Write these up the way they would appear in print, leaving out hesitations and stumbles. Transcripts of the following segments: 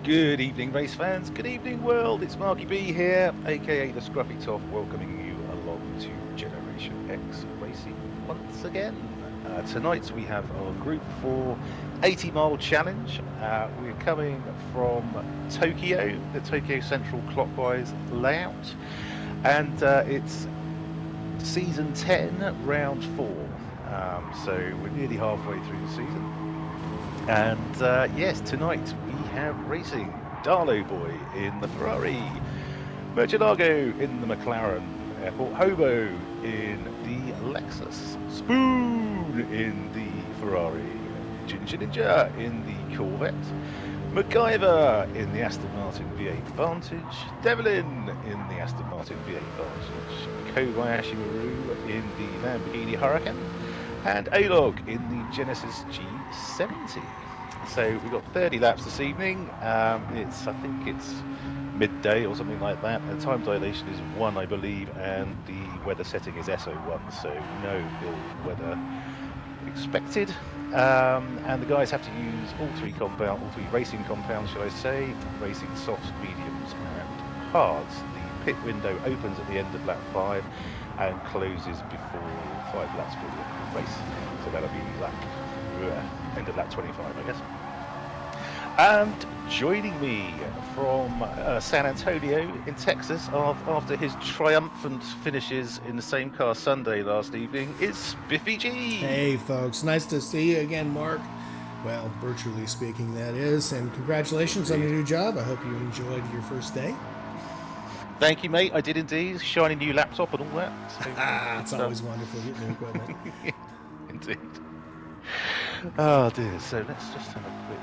Good evening, race fans. Good evening, world. It's Marky B here, aka the Scruffy Toff, welcoming you along to Generation X Racing once again. Tonight we have our Group 4 80-mile challenge. We're coming from Tokyo, the Tokyo Central clockwise layout, and it's season 10, round 4. So we're nearly halfway through the season. And yes, tonight we have racing Darlow Boy in the Ferrari, Murcielago in the McLaren, Airport Hobo in the Lexus, Spoon in the Ferrari, Ginger Ninja in the Corvette, MacGyver in the Aston Martin V8 Vantage, Devlin in the Aston Martin V8 Vantage, Kobayashi Maru in the Lamborghini Huracan, and A-Log in the Genesis G70. So we've got 30 laps this evening. I think it's midday or something like that. The time dilation is 1, I believe, and the weather setting is SO1, so no ill weather expected. And the guys have to use all three racing compounds, shall I say, racing softs, mediums, and hards. The pit window opens at the end of lap 5 and closes before 5 laps for the race. So that'll be end of lap 25, I guess. And joining me from San Antonio in Texas after his triumphant finishes in the same car Sunday last evening is Spiffy G. Hey folks, nice to see you again, Mark. Well, virtually speaking, that is. And congratulations on your new job. I hope you enjoyed your first day. Thank you, mate. I did indeed. Shiny new laptop and all that. So, it's always wonderful getting new equipment. Indeed. Oh dear. So let's just have a quick.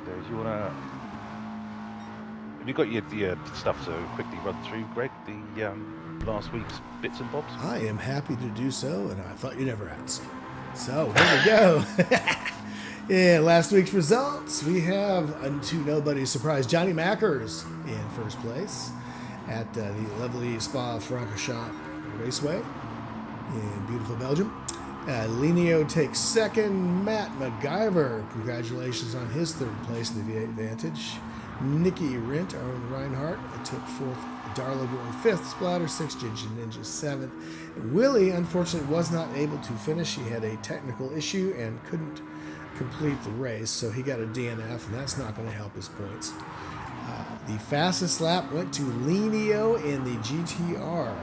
So do you wanna? Have you got your stuff to quickly run through, Greg? The last week's bits and bobs. I am happy to do so, and I thought you'd never ask. So here we go. Yeah, last week's results. We have, to nobody's surprise, Johnny Mackers in first place at the lovely Spa-Francorchamps Raceway in beautiful Belgium. Linio takes second. Matt MacGyver, congratulations on his third place in the V8 Vantage. Nicky Rint, Owen Reinhardt, took fourth. Darlow Boy fifth. Splatter sixth. Ginger Ninja seventh. Willie, unfortunately, was not able to finish. He had a technical issue and couldn't complete the race, so he got a DNF, and that's not going to help his points. The fastest lap went to Linio in the GTR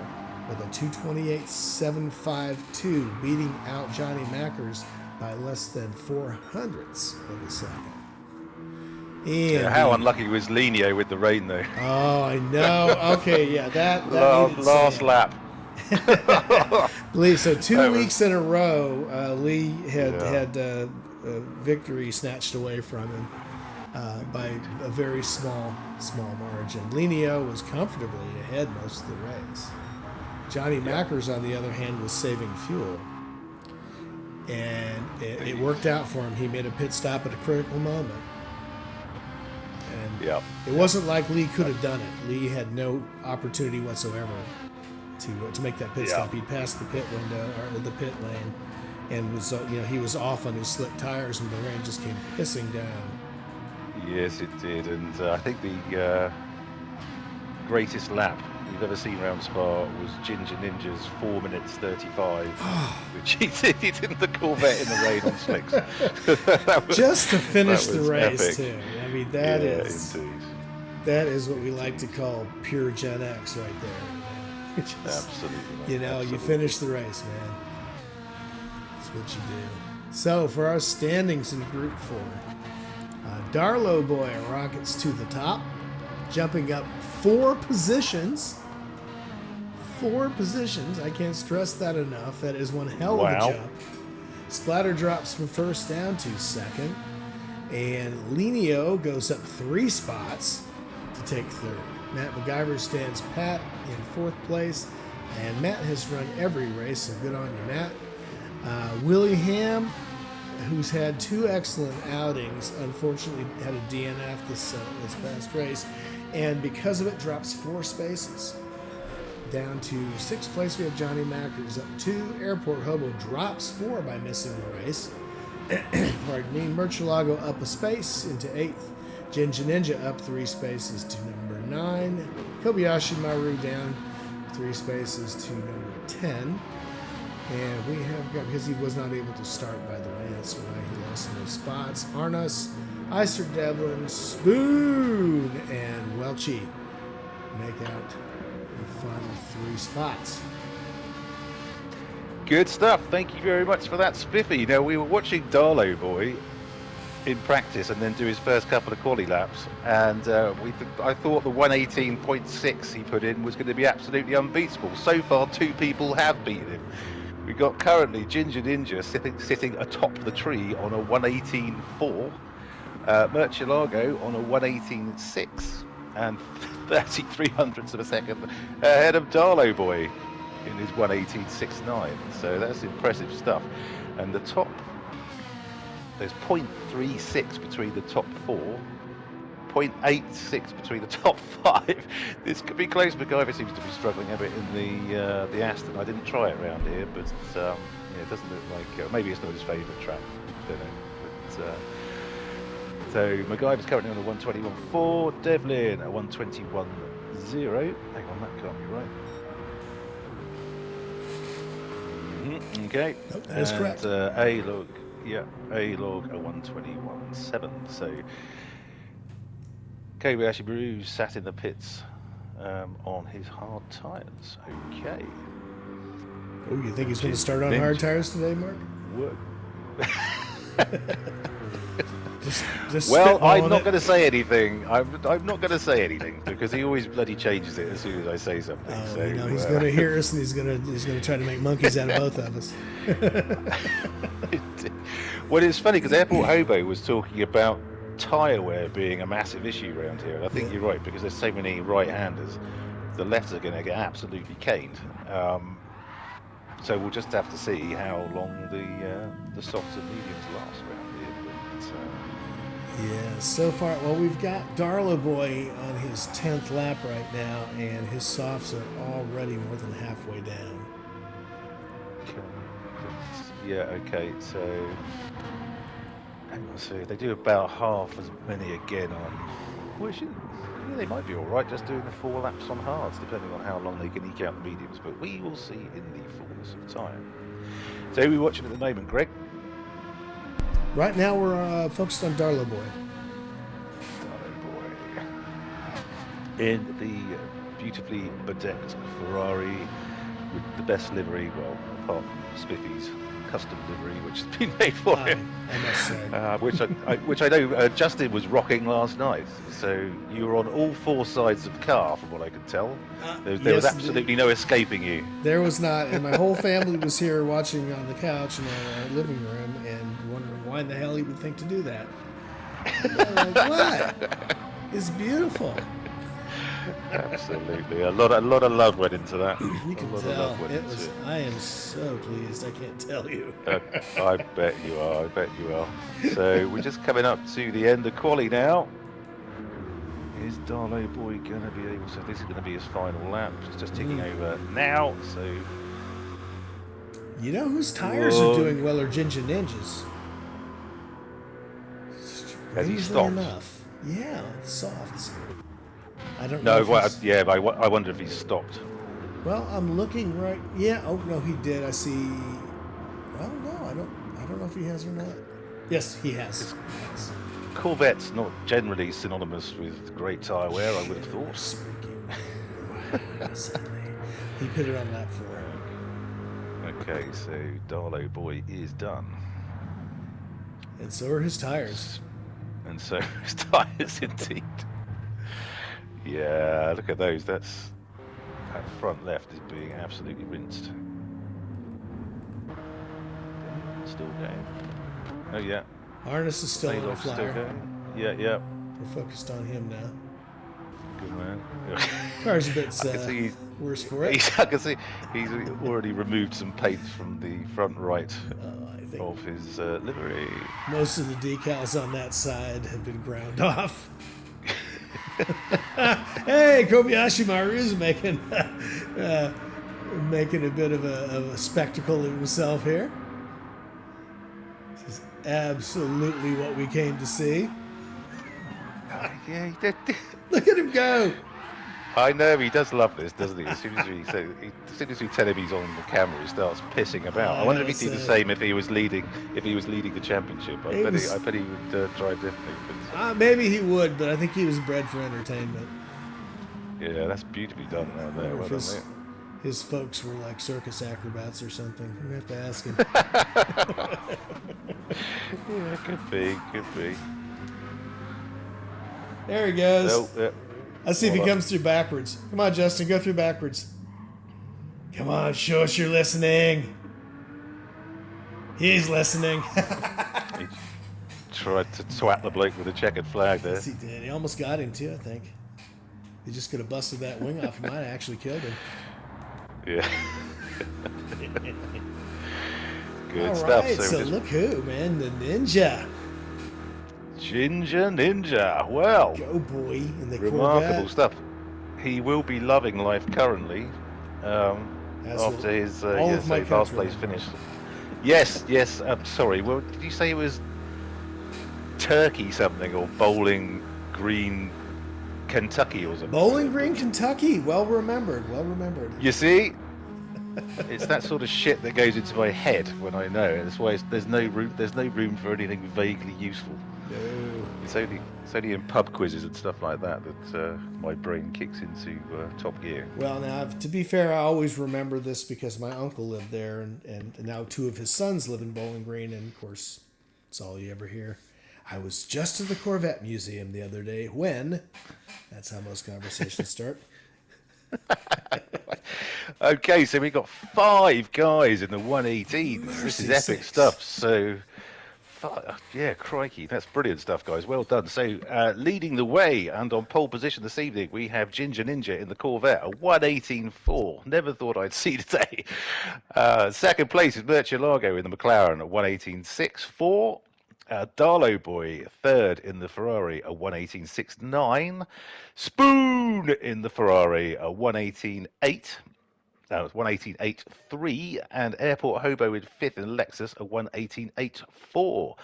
with a 2:28.752, beating out Johnny Mackers by less than 400ths of a second. And how unlucky was Linio with the rain, though? Oh, I know. Okay, yeah, that last lap. Lee, so 2 weeks in a row, Lee had victory snatched away from him by a very small margin. Linio was comfortably ahead most of the race. Johnny Mackers, on the other hand, was saving fuel, and it worked out for him. He made a pit stop at a critical moment, and it wasn't like Lee could have done it. Lee had no opportunity whatsoever to make that pit stop. He passed the pit window or the pit lane, and was he was off on his slick tires, and the rain just came pissing down. Yes, it did, and I think the greatest lap we've ever seen around Spa was Ginger Ninja's 4 minutes 35, which he did in the Corvette in the rain on slicks. Just to finish the race, epic. too. I mean, that is what we like to call pure Gen X right there. Absolutely. You finish the race, man. That's what you do. So, for our standings in Group 4, Darlow Boy rockets to the top, jumping up 4 positions. 4 positions. I can't stress that enough. That is one hell of a jump. Splatter drops from first down to second. And Linio goes up 3 spots to take third. Matt MacGyver stands pat in fourth place. And Matt has run every race, so good on you, Matt. Willie Ham, who's had 2 excellent outings, unfortunately had a DNF this past race, and because of it drops 4 spaces. Down to 6th place we have Johnny Mackers up 2. Airport Hobo drops 4 by missing the race. Pardon me. Murcielago up a space into 8th. Jinja Ninja up 3 spaces to number 9. Kobayashi Maru down 3 spaces to number 10. And we have got, because he was not able to start, by the way, that's why he lost in those spots. Arnus, Iser Devlin, Spoon, and Welchie make out the final 3 spots. Good stuff. Thank you very much for that, Spiffy. Now, we were watching Darlow Boy in practice and then do his first couple of quali laps, and I thought the 118.6 he put in was going to be absolutely unbeatable. So far, 2 people have beaten him. We've got currently Ginger Ninja sitting atop the tree on a 118.4, Murcielago on a 118.6, and 33 hundredths of a second ahead of Darlow Boy in his 118.69. So that's impressive stuff. And the top, there's 0.36 between the top 4, 0.86 between the top 5. This could be close. MacGyver seems to be struggling a bit in the Aston. I didn't try it around here, but yeah, it doesn't look like maybe it's not his favourite track. Don't know. But, so MacGyver's currently on a 121.4, Devlin a 121.0. Hang on, that can't be right. Okay, Nope, that is correct. A-log, yeah, A-log a 121.7. So Kobayashi Maru sat in the pits on his hard tyres. Okay. Oh, you think he's going to start on hard tires today, Mark? Work. Just well, I'm not it. going to say anything. I'm not going to say anything because he always bloody changes it as soon as I say something. Oh, so, he's going to hear us and he's going to try to make monkeys out of both of us. Well, it's funny because Airport Hobo was talking about tyre wear being a massive issue around here, and I think you're right because there's so many right-handers. The lefts are going to get absolutely caned. So we'll just have to see how long the softs and mediums last around here. But, yeah, so far, well, we've got Darlow Boy on his 10th lap right now, and his softs are already more than halfway down. Yeah, okay, so hang on, so they do about half as many again on. Well, yeah, they might be all right just doing the 4 laps on hards, depending on how long they can eke out the mediums. But we will see in the fullness of time. So who are we watching at the moment, Greg? Right now we're focused on Darlow Boy. Darlow Boy. In the beautifully bedecked Ferrari with the best livery, well, apart from Spiffy's custom livery, which has been made for him. I must say. Which I know Justin was rocking last night. So you were on all 4 sides of the car, from what I could tell. There was absolutely no escaping you. There was not, and my whole family was here watching on the couch in our living room and wondering why in the hell he would think to do that. I'm like, what? It's beautiful. Absolutely, a lot of love went into that. You can tell. I am so pleased. I can't tell you. I bet you are. I bet you are. So we're just coming up to the end of quali now. Is Darlow Boy going to be able? So this is going to be his final lap. It's just ticking over now. So you know whose tires are doing well are Ginger Ninjas. Has he stopped? Enough. Yeah, softs. I don't know. No, well, yeah, but I wonder if he's stopped. Well, I'm looking right. Yeah. Oh no, he did. I see. Well, no, I don't know if he has or not. Yes, he has. Corvette's not generally synonymous with great tyre wear, I would have thought. He put it on lap 4. Okay, so Darlow Boy is done. And so are his tires. And so his tires, indeed. Yeah, look at those. That front left is being absolutely rinsed. Still going. Oh yeah. Arnus is still on a flyer. Yeah, yeah. We're focused on him now. Good man. Car's a bit worse for it. I can see he's already removed some paint from the front right of his livery. Most of the decals on that side have been ground off. Hey, Kobayashi Maru's making a bit of a spectacle of himself here. Absolutely what we came to see. Yeah, he did. Look at him go. I know he does love this, doesn't he? As soon as we tell him he's on the camera, he starts pissing about. I wonder if he'd do the same if he was leading the championship. I bet he would try differently. But, maybe he would, but I think he was bred for entertainment. yeah, that's beautifully done out there. Well done, mate. His folks were like circus acrobats or something. I'm gonna have to ask him. Yeah, could be. There he goes. Oh, yeah. Let's see if he comes through backwards. Come on, Justin, go through backwards. Come on, show us you're listening. He's listening. He tried to twat the bloke with a checkered flag there. Yes, he did. He almost got him too, I think. He just could have busted that wing off. He might have actually killed him. Yeah. Good All stuff. right, so look who, man, the ninja. Ginger Ninja. Well, Go boy in the remarkable Corvette. stuff. He will be loving life currently after his last place finish. Yes. I'm sorry. Well, did you say it was Turkey something or Bowling Green, Kentucky or something? Bowling Green, Kentucky. Well remembered. You see, it's that sort of shit that goes into my head when I know. That's why there's no room for anything vaguely useful. No. It's only in pub quizzes and stuff like that my brain kicks into top gear. Well, now, to be fair, I always remember this because my uncle lived there, and now two of his sons live in Bowling Green, and of course, it's all you ever hear. I was just at the Corvette Museum the other day when... That's how most conversations start. Okay, so we got 5 guys in the 118. This is epic stuff. So, yeah, crikey, that's brilliant stuff, guys. Well done. So, leading the way and on pole position this evening, we have Ginger Ninja in the Corvette, a 118.4. Never thought I'd see today. Second place is Murcielago in the McLaren, a 118.64. Darlow Boy third in the Ferrari, a 118.69. Spoon in the Ferrari, a 118.8. That was 118.83, and Airport Hobo in 5th in Lexus, a 118.84.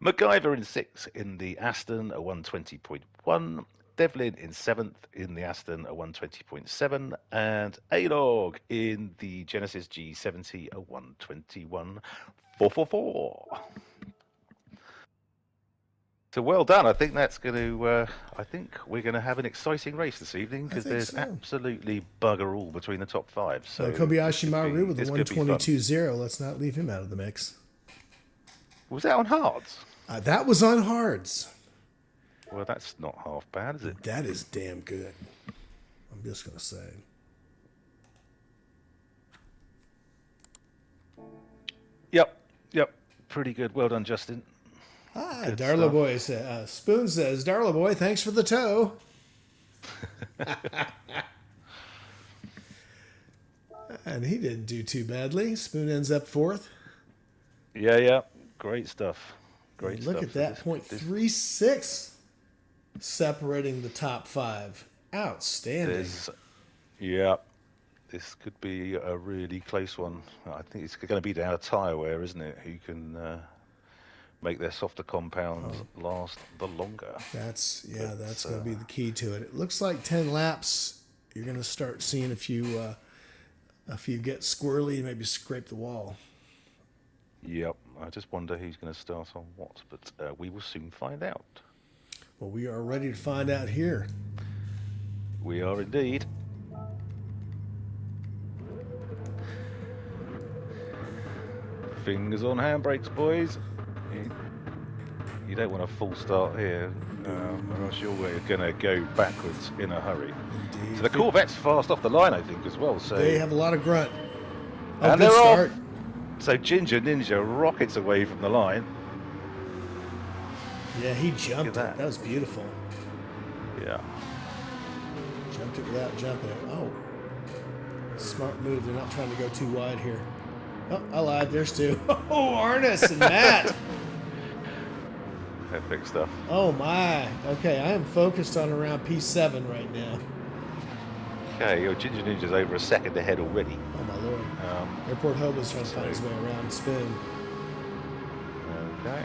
MacGyver in 6th in the Aston, a 120.1. Devlin in 7th in the Aston, a 120.7. And A-Log in the Genesis G70, a 121.444. So well done. I think that's going to. I think we're going to have an exciting race this evening because there's absolutely bugger all between the top 5. So Kobayashi Maru with the 122.0. Let's not leave him out of the mix. Was that on hards? That was on hards. Well, that's not half bad, is it? That is damn good. I'm just going to say. Yep. Pretty good. Well done, Justin. Darla Boy says, Spoon says, Darla Boy, thanks for the tow. And he didn't do too badly. Spoon ends up 4th. Yeah. Great stuff. Look at that, 0.36 separating the top 5. Outstanding. This could be a really close one. I think it's going to be down to tyre wear, isn't it? Who can make their softer compounds last the longer. That's going to be the key to it. It looks like 10 laps. You're going to start seeing a few get squirrely and maybe scrape the wall. Yep. I just wonder who's going to start on what, but we will soon find out. Well, we are ready to find out here. We are indeed. Fingers on handbrakes, boys. You don't want a full start here, or else you're going to go backwards in a hurry. Indeed. So the Corvette's fast off the line, I think, as well. So they have a lot of grunt. And they're off. So Ginger Ninja rockets away from the line. Yeah, he jumped it. That was beautiful. Yeah. Jumped it without jumping it. Oh. Smart move. They're not trying to go too wide here. Oh, I lied. There's 2. Oh, Arnis and Matt. Epic stuff. Oh, my. Okay, I am focused on around P7 right now. Okay, your Ginger Ninja's over a second ahead already. Oh, my Lord. Airport Hobo's trying to find his way around Spoon. Okay.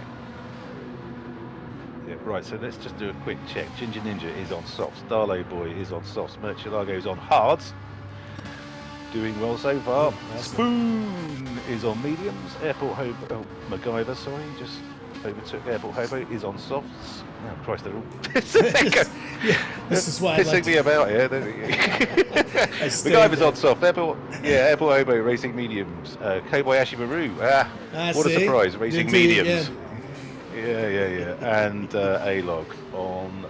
Right, so let's just do a quick check. Ginger Ninja is on softs. Darlow Boy is on softs. Murcielago is on hards. Doing well so far. Spoon is on mediums. Airport Hobo, oh, MacGyver, sorry, just overtook Airport Hobo, is on softs. Oh, Christ, they're all this is why pissing me about here, don't you? MacGyver's on soft. Airport Hobo racing mediums. Kobayashi Maru, what a surprise, racing mediums. Yeah. And A-Log on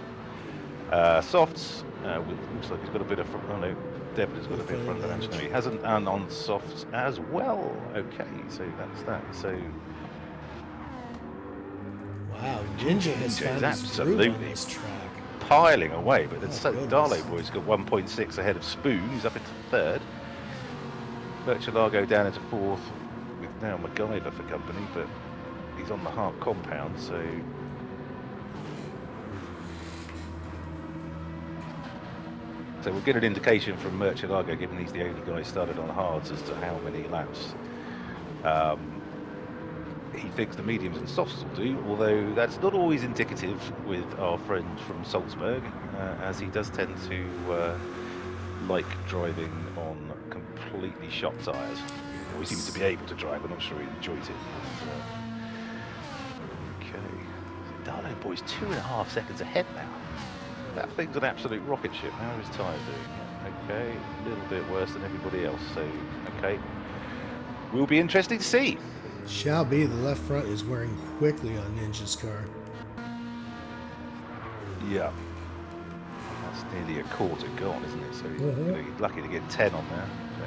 softs. Looks like he's got a bit of front. Oh no, Devlin's got a bit of front edge. No, he hasn't. And on softs as well. Okay, so that's that. So. Wow, Ginger has found absolutely on this track. Piling away, but then Darlow Boy's got 1.6 ahead of Spoon, who's up into third. Murcielago down into fourth with now MacGyver for company, but he's on the Hart compound, so we'll get an indication from Murcielago, given he's the only guy started on hards, as to how many laps he thinks the mediums and softs will do, although that's not always indicative with our friend from Salzburg, as he does tend to like driving on completely shot tyres. He seems to be able to drive, I'm not sure he enjoys it. Darlow Boy's 2.5 seconds ahead now. That thing's an absolute rocket ship. How are his tyres doing? Okay, a little bit worse than everybody else, so okay. Will be interesting to see. Shall be. The left front is wearing quickly on Ninja's car. Yeah. That's nearly a quarter gone, isn't it? So he's lucky to get 10 on there. So.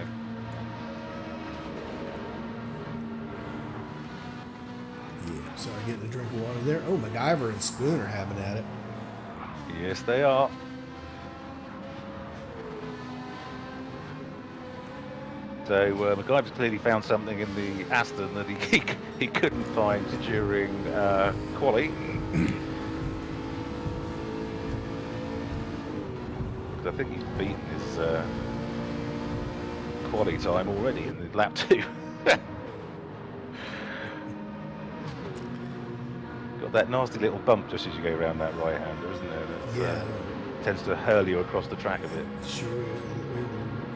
Yeah, sorry, getting a drink of water there. Oh, MacGyver and Spoon are having at it. Yes, they are. So MacGyver's clearly found something in the Aston that he couldn't find during quali. I think he's beaten his quali time already in the lap 2. Got that nasty little bump just as you go around that right-hander, isn't there? That, tends to hurl you across the track a bit. Sure.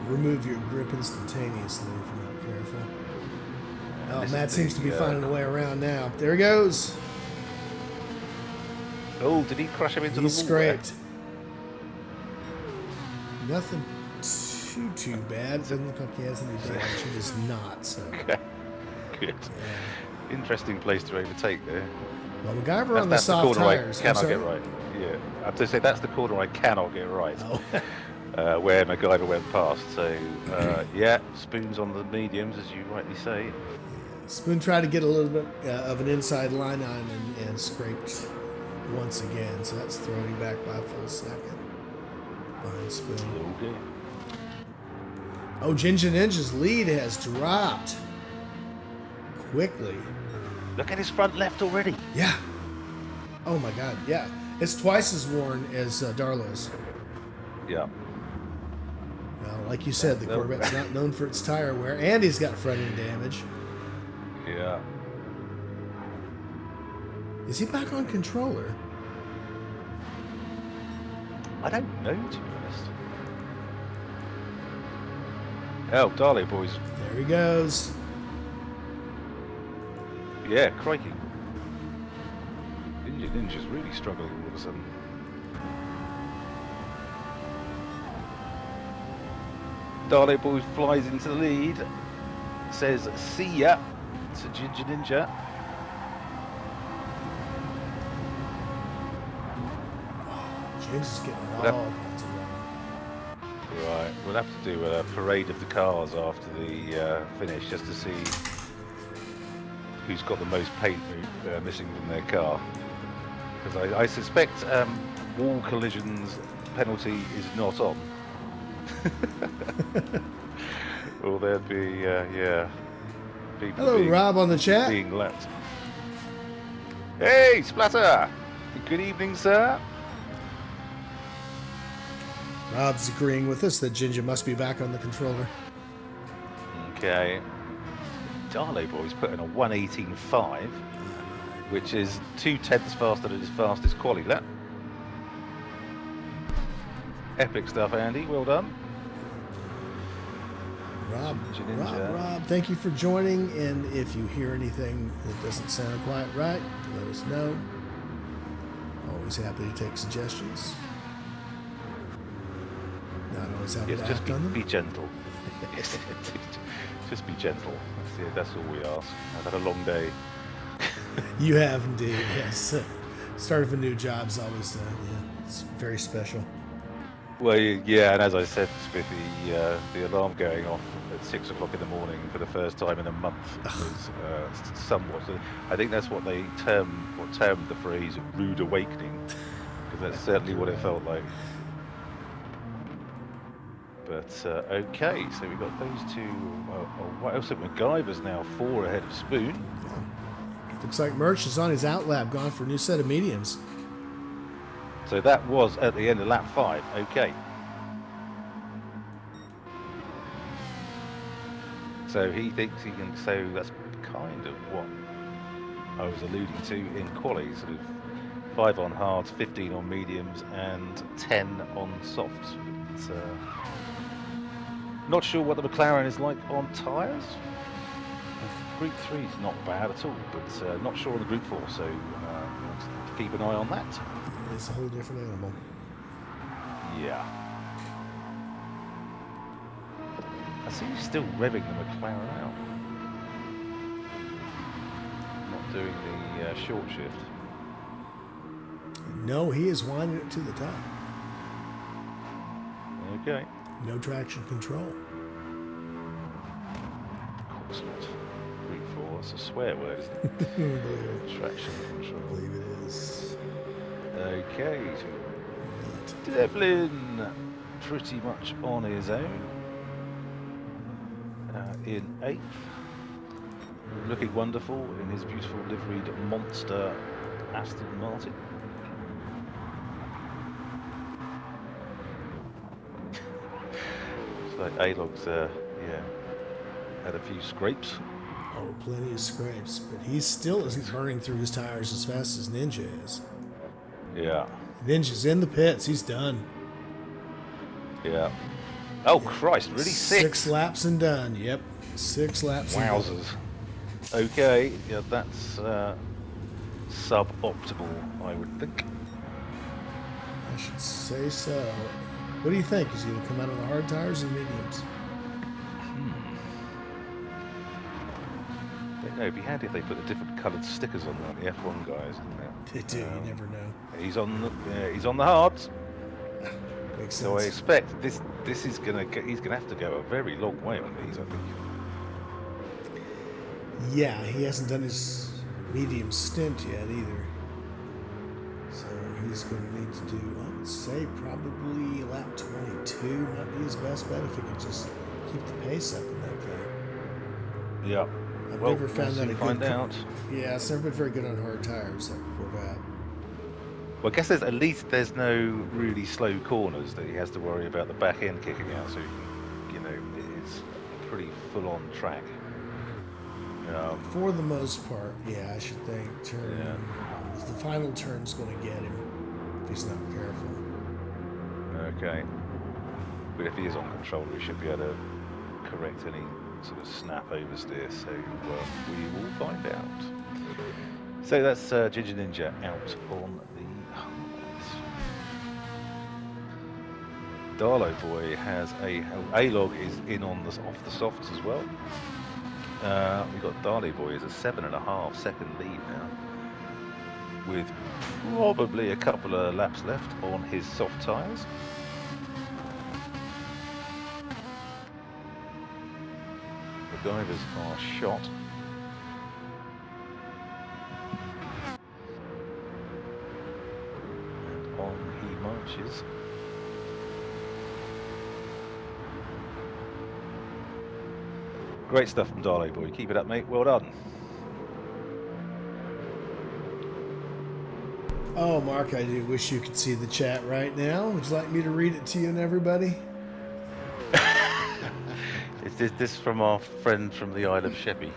Remove your grip instantaneously if you're not careful. Oh, Matt seems to be finding a way around now. There he goes. Oh, did he crash him into the wall? He scraped. Nothing too bad. Doesn't look like he has any damage. He does not. So. Okay. Good. Yeah. Interesting place to overtake there. Well, MacGyver on the soft tires. I cannot get right. Yeah, I have to say that's the corner I cannot get right. Oh. Where MacGyver went past. So, yeah, Spoon's on the mediums, as you rightly say. Yeah, Spoon tried to get a little bit of an inside line on and scraped once again. So that's throwing him back by a full second behind Spoon. Okay. Oh, Ginger Ninja's lead has dropped quickly. Look at his front left already. Yeah. Oh, my God. Yeah. It's twice as worn as Darlow's. Yeah. Well, like you said, the Corvette's not known for its tire wear, and he's got front end damage. Yeah. Is he back on controller? I don't know, to be honest. Oh, Darlow Boys. There he goes. Yeah, crikey. Ninja's really struggling all of a sudden. Darlow Boys flies into the lead. Says, see ya to Ginger Ninja. Ginger's getting all kinds of wrong. Right, we'll have to do a parade of the cars after the finish just to see who's got the most paint missing from their car. Because I suspect wall collisions penalty is not on. Will there be, people Hello, Rob on the chat. Being lapped. Hey, Splatter! Good evening, sir. Rob's agreeing with us that Ginger must be back on the controller. Okay. Darlow Boy's put in a 1:18.5. which is 0.2 faster than his fastest quali lap. Epic stuff, Andy. Well done. Rob, thank you for joining. And if you hear anything that doesn't sound quite right, let us know. Always happy to take suggestions. Not always happy to act on them. Be gentle. Yes, just be gentle. That's all we ask. I've had a long day. You have indeed, yes. Start of a new job is always, it's very special. Well, yeah, and as I said, with the alarm going off at 6 o'clock in the morning for the first time in a month was somewhat. I think that's what they termed the phrase "rude awakening," because that's certainly what it felt like. But okay, so we got those two. What else? MacGyver's now 4 ahead of Spoon. Yeah. Looks like Merch is on his outlap, gone for a new set of mediums. So that was at the end of lap 5. Okay. So he thinks he can. So that's kind of what I was alluding to in quali. Sort of 5 on hards, 15 on mediums, and 10 on softs. It's, not sure what the McLaren is like on tyres. Group 3 is not bad at all, but not sure on the Group 4. So keep an eye on that. It's a whole different animal. Yeah. I see he's still revving the McLaren out. Not doing the short shift. No, he is winding it to the top. Okay. No traction control. Of course not. Group 4, that's a swear word, isn't it? Traction control. I believe it is. Okay, so Devlin pretty much on his own in 8th, looking wonderful in his beautiful liveried monster Aston Martin. It's like A-Log's had a few scrapes. Oh, plenty of scrapes, but he still isn't burning through his tires as fast as Ninja is. Yeah. Ninja's in the pits. He's done. Yeah. Oh, Christ, really? 6 laps and done. Yep. 6 laps Wowzers. and done. Okay. Yeah, that's suboptimal, I would think. I should say so. What do you think? Is he going to come out on the hard tires or the mediums? It'd be handy if they put the different coloured stickers on the F1 guys, isn't it? They do. You never know. He's on the hards. Makes sense. So I expect this is he's gonna have to go a very long way on these, I think. Yeah, he hasn't done his medium stint yet either. So he's going to need to do, I would say, probably lap 22 might be his best bet if he could just keep the pace up in that thing. Yeah. I've never found that a find good out. Yeah, it's never been very good on hard tires like before that. Well, I guess at least there's no really slow corners that he has to worry about the back end kicking out, so it is a pretty full-on track. For the most part, yeah, I should think. The final turn's going to get him if he's not careful. Okay. But if he is on control, we should be able to correct any sort of snap oversteer, so we will find out. So that's Ginger Ninja out on the hards. Darlow Boy has A-Log is in on off the softs as well. We've got Darley Boy as a 7.5 second lead now, with probably a couple of laps left on his soft tyres. The drivers are shot. And on he marches. Great stuff from Darley Boy. Keep it up, mate. Well done. Oh, Mark, I do wish you could see the chat right now. Would you like me to read it to you and everybody? Is this from our friend from the Isle of Sheppey?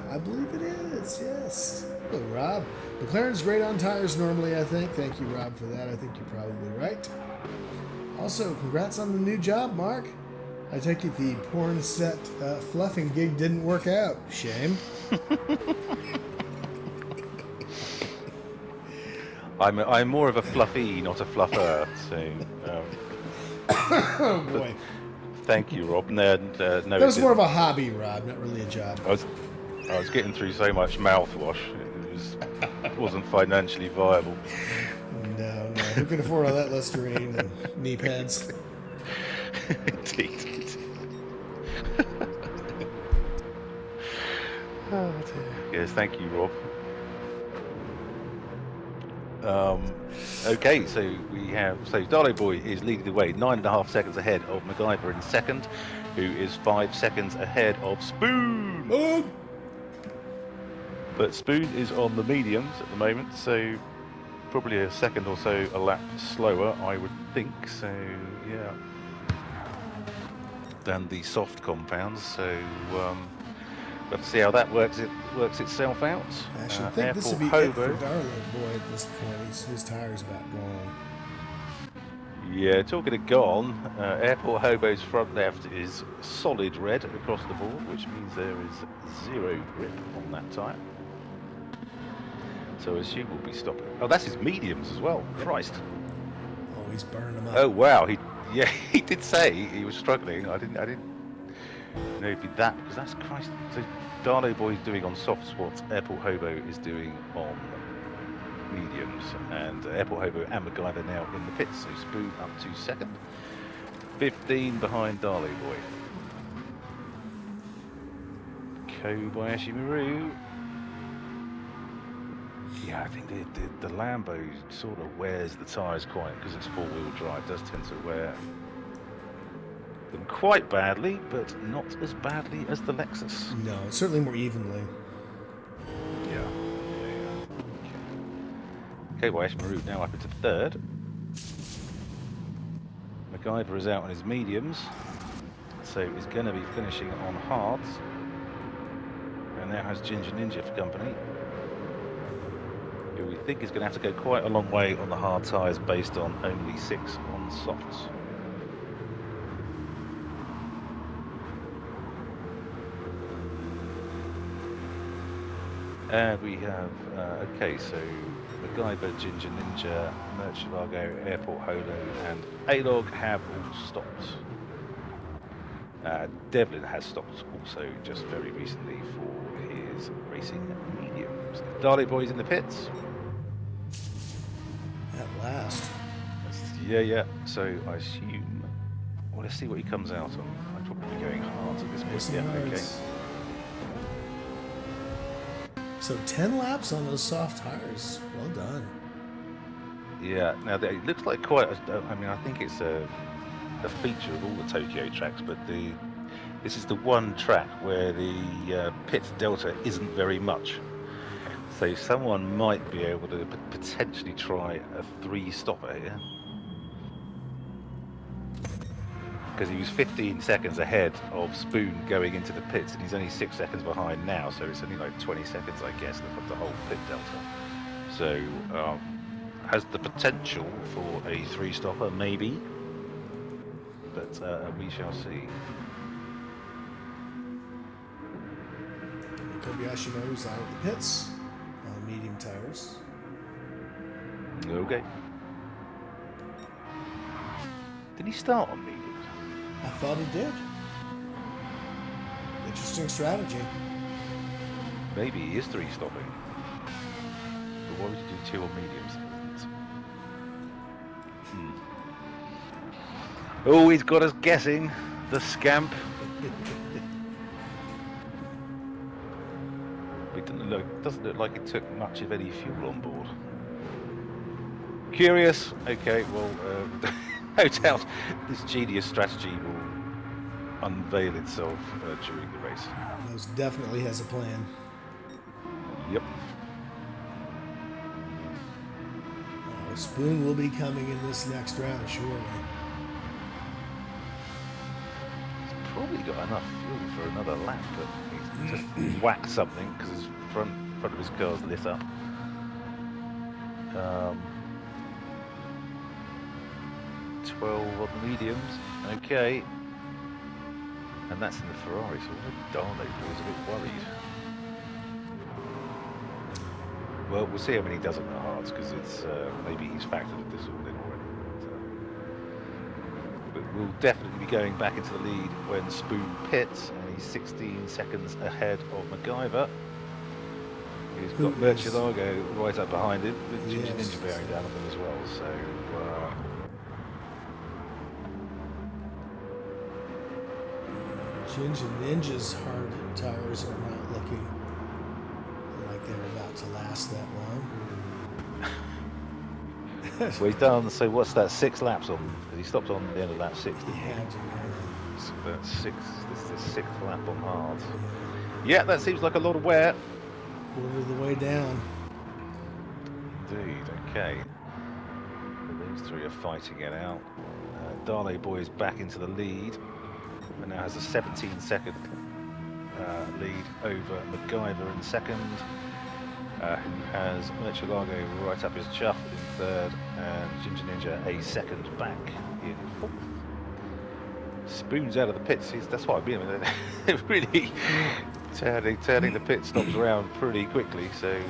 I believe it is, yes. Hello, Rob. McLaren's great on tires normally, I think. Thank you, Rob, for that. I think you're probably right. Also, congrats on the new job, Mark. I take it the porn set fluffing gig didn't work out. Shame. I'm more of a fluffy, not a fluffer. So, Oh, boy. thank you, Rob. No, That was more of a hobby, Rob, not really a job. I was getting through so much mouthwash. It wasn't financially viable. No. Who can afford all that Listerine and knee pads? Indeed. Oh, dear. Yes, thank you, Rob. Okay, so Darlow Boy is leading the way, 9.5 seconds ahead of MacGyver in second, who is 5 seconds ahead of Spoon. Oh! But Spoon is on the mediums at the moment, so probably a second or so a lap slower, I would think. So yeah, than the soft compounds. So we'll see how that works itself out. I actually think this would be it for Darlow Boy at this point. His tire's about gone. Yeah, talking of gone, Airport Hobo's front left is solid red across the board, which means there is 0 grip on that tyre. So I assume we'll be stopping. Oh, that's his mediums as well. Christ. Oh, he's burning them up. Oh wow, he did say he was struggling. I didn't know it'd be that, because that's Christ. So Darlow Boy's doing on soft spots, Airport Hobo is doing on mediums, and Airport Hobo and MacGyver now in the pits. So Spoon up to second, 15 behind Darlow Boy. Kobayashi Maru. Yeah, I think the Lambo sort of wears the tyres quite, because it's four-wheel drive, does tend to wear them quite badly, but not as badly as the Lexus. No, certainly more evenly. Yeah. Okay, Kobayashi Maru now up into third. MacGyver is out on his mediums, so he's going to be finishing on hards. And now has Ginger Ninja for company, who we think is going to have to go quite a long way on the hard tyres based on only 6 on softs. And we have, okay, so MacGyver, Ginger Ninja, Merchavago, Airport Holo, and A-Log have all stopped. Devlin has stopped also just very recently for his racing mediums. Darlow Boy's in the pits. At last. Yeah. So I assume, well, let's see what he comes out on. I'm probably going hard at this point. Yeah, okay. So 10 laps on those soft tires. Well done. Yeah. Now it looks like quite. I mean, I think it's a feature of all the Tokyo tracks, but this is the one track where the pit delta isn't very much. So someone might be able to potentially try a 3-stopper here, because he was 15 seconds ahead of Spoon going into the pits, and he's only 6 seconds behind now. So it's only like 20 seconds, I guess, of the whole pit delta. So has the potential for a 3-stopper, maybe. But we shall see. Kobayashi Maru's out of the pits on medium tires. Okay. Did he start on mediums? I thought he did. Interesting strategy. Maybe he is 3-stopping. But why would you do 2 on mediums? Oh, he's got us guessing, the scamp. It doesn't look like it took much of any fuel on board. Curious. Okay, well, no doubt this genius strategy will unveil itself during the race. Most definitely has a plan. Yep. Spoon will be coming in this next round, surely. Probably got enough fuel for another lap, but he's just whacked something because his front front of his car's lit up. 12 on the mediums. Okay. And that's in the Ferrari, so Darno was a bit worried. Well, we'll see how many he does on the hards, because it's maybe he's factored this all in already. But we'll definitely be going back into the lead when Spoon pits, and he's 16 seconds ahead of MacGyver. He's got Murcielago right up behind him, with Ginger Ninja bearing down on him as well. So. Ginger Ninja's hard tires are not looking like they're about to last that long. Well, he's done, so what's that, 6 laps on? He stopped on the end of lap 6, didn't he? So that's 6, this is the 6th lap on hard. Yeah, that seems like a lot of wear. Quarter of the way down. Indeed, okay. Those three are fighting it out. Darley Boy is back into the lead. And now has a 17-second lead over MacGyver in second, who has Murcielago right up his chuff in third, and Ginger Ninja a second back in fourth. Spoon's out of the pits. That's what I mean. They're really turning the pit stops around pretty quickly. So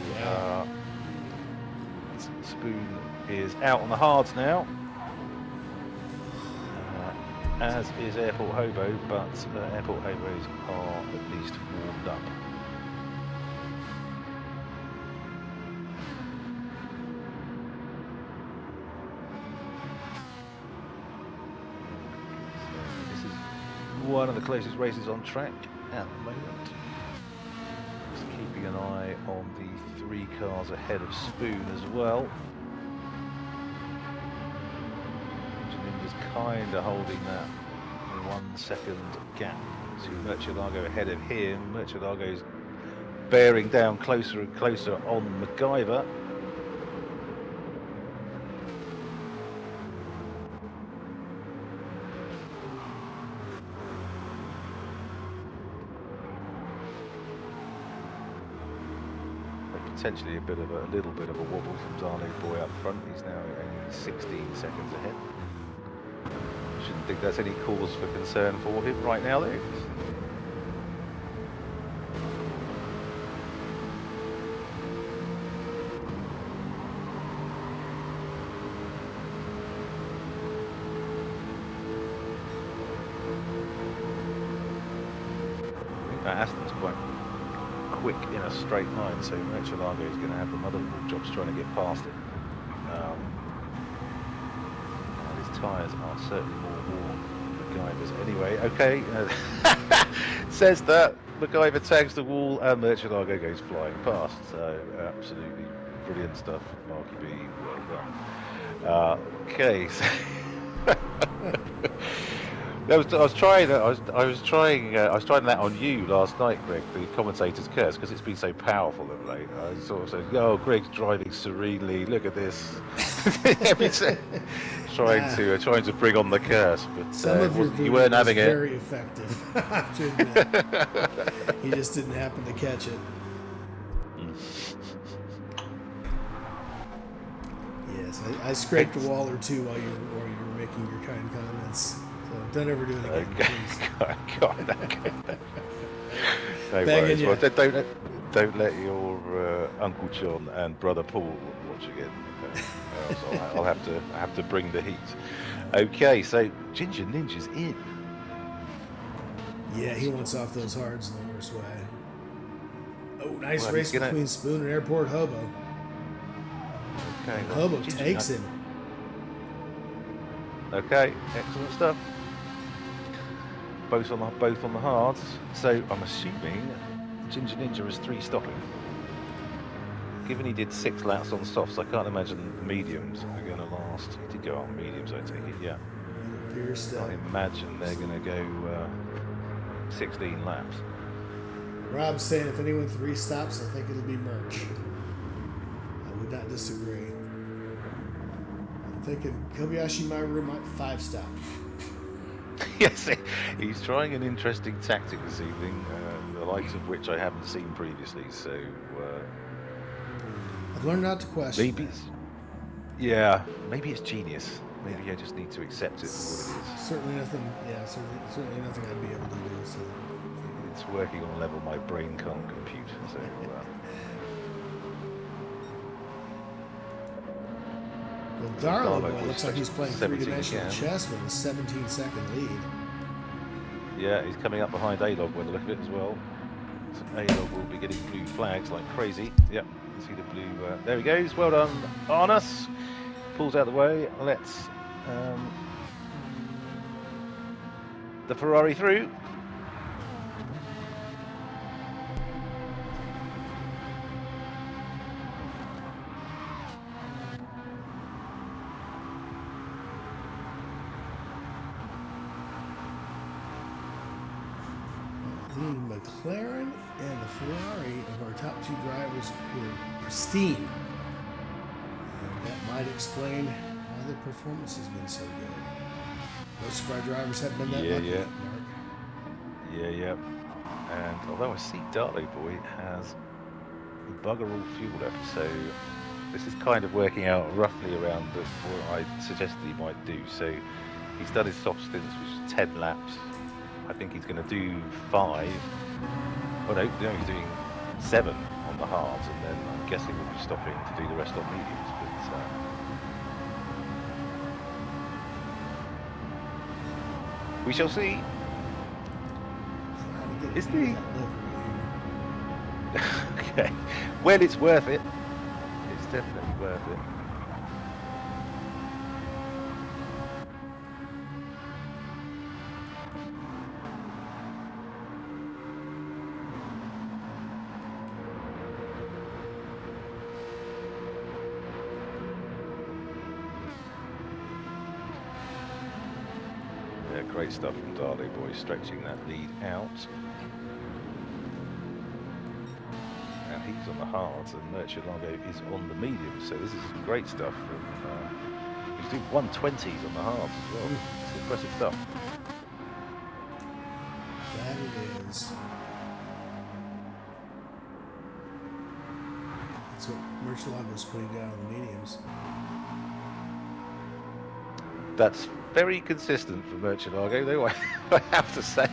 Spoon is out on the hards now. As is Airport Hobo, but Airport Hobos are at least warmed up. So this is one of the closest races on track at the moment. Just keeping an eye on the 3 cars ahead of Spoon as well. Is kind of holding that 1 second gap to Murcielago ahead of him. Murcielago's bearing down closer and closer on MacGyver. Potentially a little bit of a wobble from Darno Boy up front. He's now only 16 seconds ahead. Shouldn't think that's any cause for concern for him right now, though. I think that Aston's quite quick in a straight line, so Murcielago is going to have the mother of all jobs trying to get past it. Tyres are certainly more warm than MacGyver's anyway. Okay, says that MacGyver tags the wall and Murcielago goes flying past. So absolutely brilliant stuff, Marky B. Well done. Okay, so I was trying that on you last night, Greg. The commentator's curse, because it's been so powerful of late. I sort of said, "Oh, Greg's driving serenely. Look at this." trying to bring on the curse, but some of you weren't having it. Very effective. I have to admit. He just didn't happen to catch it. Yes, I scraped a wall or two while you were making your kind comments. So don't ever do it again, please. God, okay. No worries. Well, don't let your Uncle John and Brother Paul watch again. Okay? I'll have to bring the heat. Okay, so Ginger Ninja's in. Yeah, he wants off those hards in the worst way. Oh, nice race between Spoon and Airport Hobo. Okay, Hobo takes him. Okay, excellent stuff. Both on the hards. So I'm assuming Ginger Ninja is 3 stopping. Given he did 6 laps on softs, I can't imagine the mediums are going to last. He did go on mediums, I take it, yeah. I imagine they're going to go 16 laps. Rob's saying if anyone 3 stops, I think it'll be Merch. I would not disagree. I'm thinking Kobayashi Maru might 5 stop. Yes, he's trying an interesting tactic this evening, the likes of which I haven't seen previously, so I've learned not to question Maybe that. it's, yeah, maybe it's genius. Maybe I just need to accept it for what it is. Certainly nothing. Yeah, certainly nothing I'd be able to do. So. It's working on a level my brain can't compute. So Well, so Darling Darlo Boy Boy looks like he's stretching playing 17 three-dimensional again. chess with a 17-second lead. Yeah, he's coming up behind A-Log by the look of it as well. So A-Log will be getting blue flags like crazy. Yep, you can see the blue. There he goes. Well done, Arnus. Pulls out the way. Let's the Ferrari through. The McLaren and the Ferrari of our top two drivers were pristine. And that might explain why their performance has been so good. Most of our drivers haven't been that Yeah, lucky yeah. yet, Mark. Yeah. And although I see Darlo Boy has bugger all fuel left, so this is kind of working out roughly around what I suggested he might do. So he's done his soft stints, which is 10 laps. I think he's going to do 5. Oh no, he's doing 7 on the hards, and then I'm guessing we'll be stopping to do the rest on mediums. But we shall see. Is the okay? Well, it's worth it. It's definitely worth it. Yeah, great stuff from Darley Boy, stretching that lead out. And he's on the hards, and Murcielago is on the mediums. So this is great stuff from. He's doing 120s on the hards as well. It's impressive stuff. That it is. That's what Murcielago's putting down on the mediums. That's very consistent for Murcielago, though, I have to say.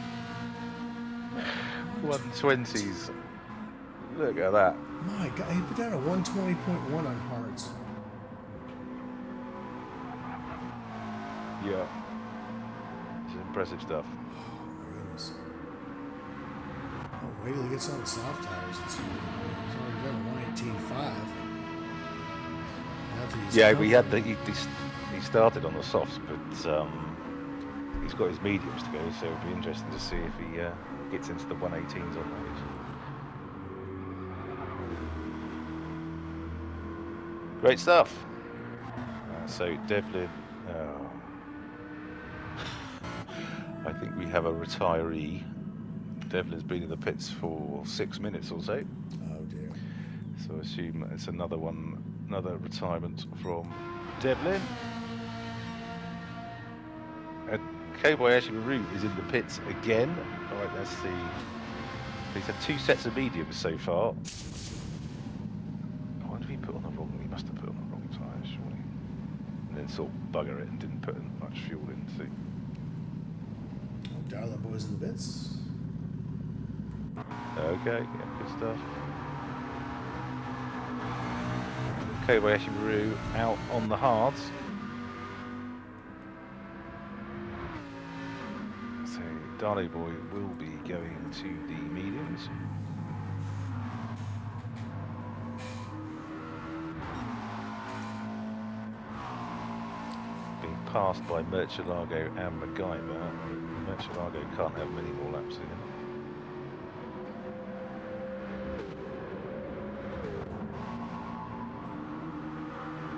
120s. Look at that. My God, he put down a 120.1 on hards. Yeah. It's impressive stuff. Oh, my goodness. Oh, wait till he gets on the soft tires. He's already done a 118.5. Yeah, we had he started on the softs, but he's got his mediums to go, so it'll be interesting to see if he gets into the 118s on those. Great stuff. So Devlin, I think we have a retiree. Devlin's been in the pits for 6 minutes or so. Oh dear. So I assume it's another retirement from Devlin. And Kobayashi Maru is in the pits again. All right, let's see. He's had 2 sets of mediums so far. What did he put on the wrong? He must have put on the wrong tyres, surely. And then sort of bugger it and didn't put much fuel in. See. Oh, Darling Boy's in the bits. Okay, yeah, good stuff. Kobayashi Maru out on the hards. So Darley Boy will be going to the mediums. Being passed by Murcielago and MacGyver. Murcielago can't have many more laps in him.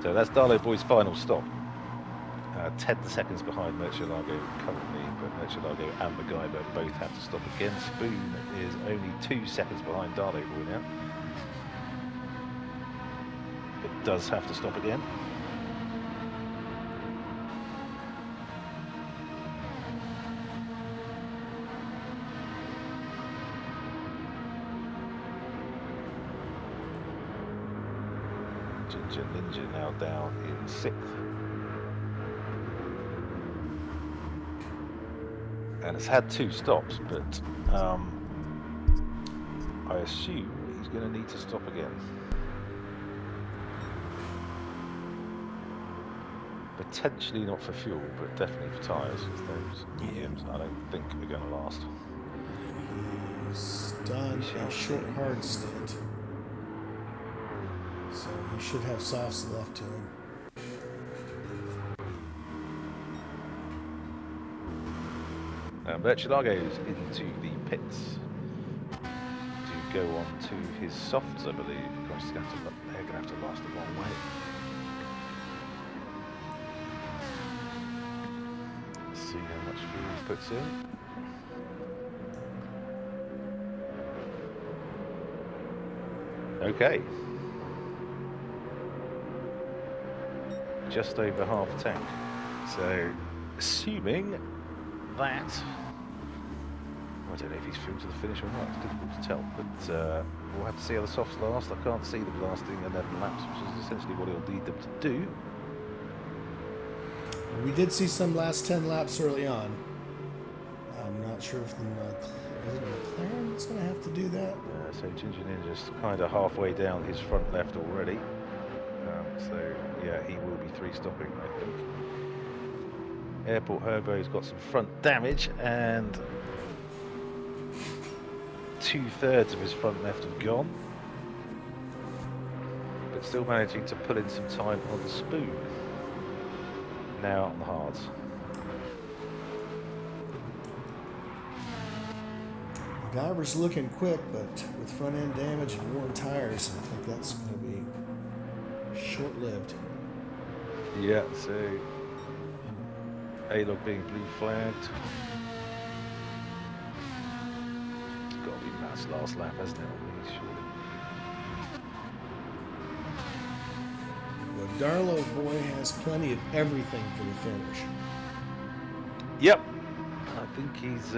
So that's Darlow Boy's final stop. 10 seconds behind Murcielago currently, but Murcielago and MacGyver both have to stop again. Spoon is only 2 seconds behind Darlow Boy now, but does have to stop again. Ginger Ninja now down in 6th. And it's had 2 stops, but I assume he's going to need to stop again. Potentially not for fuel, but definitely for tyres, because those mediums I don't think are going to last. He's done a short hard stint, so he should have softs left to him. And Bertolago's into the pits to go on to his softs, I believe. Gosh, they're going to have to last a long way. Let's see how much fuel he puts in. Okay. Just over half a tank. So, assuming that, I don't know if he's fueled to the finish or not, it's difficult to tell, but we'll have to see how the softs last. I can't see them lasting 11 laps, which is essentially what he'll need them to do. We did see some last 10 laps early on. I'm not sure if the McLaren is going to have to do that. So Ginger Ninja's kind of halfway down his front left already. So yeah, he will be 3 stopping, I think. Airport Herbo's got some front damage, and 2/3 of his front left have gone, but still managing to pull in some time on the spoon. Now on the hards. Guyver's looking quick, but with front end damage and worn tires, I think that's going to be short-lived. Yeah, so A-Log being blue flagged. It's got to be Matt's last lap, hasn't it? Surely. Well, Darlow boy has plenty of everything for the finish. Yep, I think he's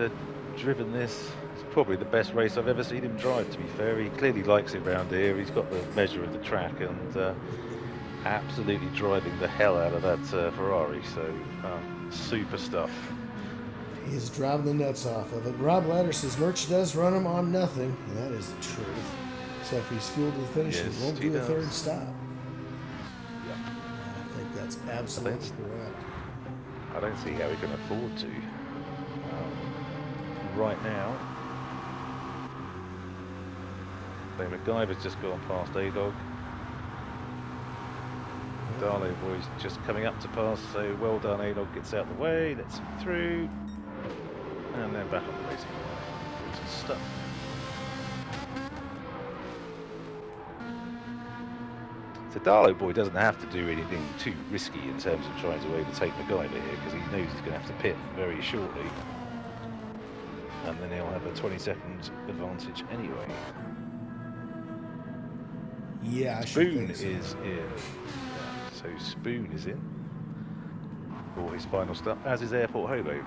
driven this. It's probably the best race I've ever seen him drive, to be fair. He clearly likes it round here. He's got the measure of the track and absolutely driving the hell out of that Ferrari. So super stuff. He's driving the nuts off of it. Rob Ladder says Merch does run him on nothing, and that is the truth. So if he's fueled to the finish, Yes, he won't he do a does. 3rd stop. Yep. I think that's absolutely correct. I don't see how he can afford to. Right now, so MacGyver's just gone past A-Dog. Darlow boy's just coming up to pass, so well done. A-Dog gets out the way, lets him through, and then back on the racing line. Good stuff. So Darlow boy doesn't have to do anything too risky in terms of trying to overtake MacGyver here, because he knows he's going to have to pit very shortly. And then he'll have a 20-second advantage anyway. Yeah, I should Spoon think so. is in. So Spoon is in for his final stop, as is Airport Hobo.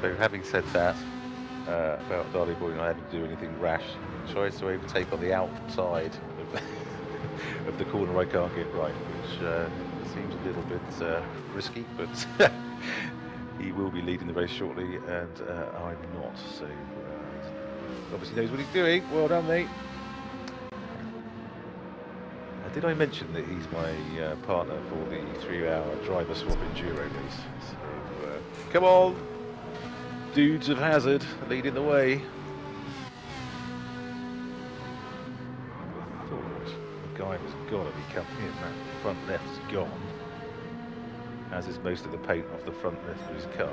So having said that, about Darlow boy not having to do anything rash, he tries to overtake on the outside of the corner I can't get right, which seems a little bit risky, but he will be leading the race shortly, and I'm not, so obviously knows what he's doing. Well done, mate. Did I mention that he's my partner for the 3-hour driver swap enduro race? So, come on! Dudes of Hazard leading the way. I thought the guy has got to be coming in. That front left's gone, as is most of the paint off the front left of his car.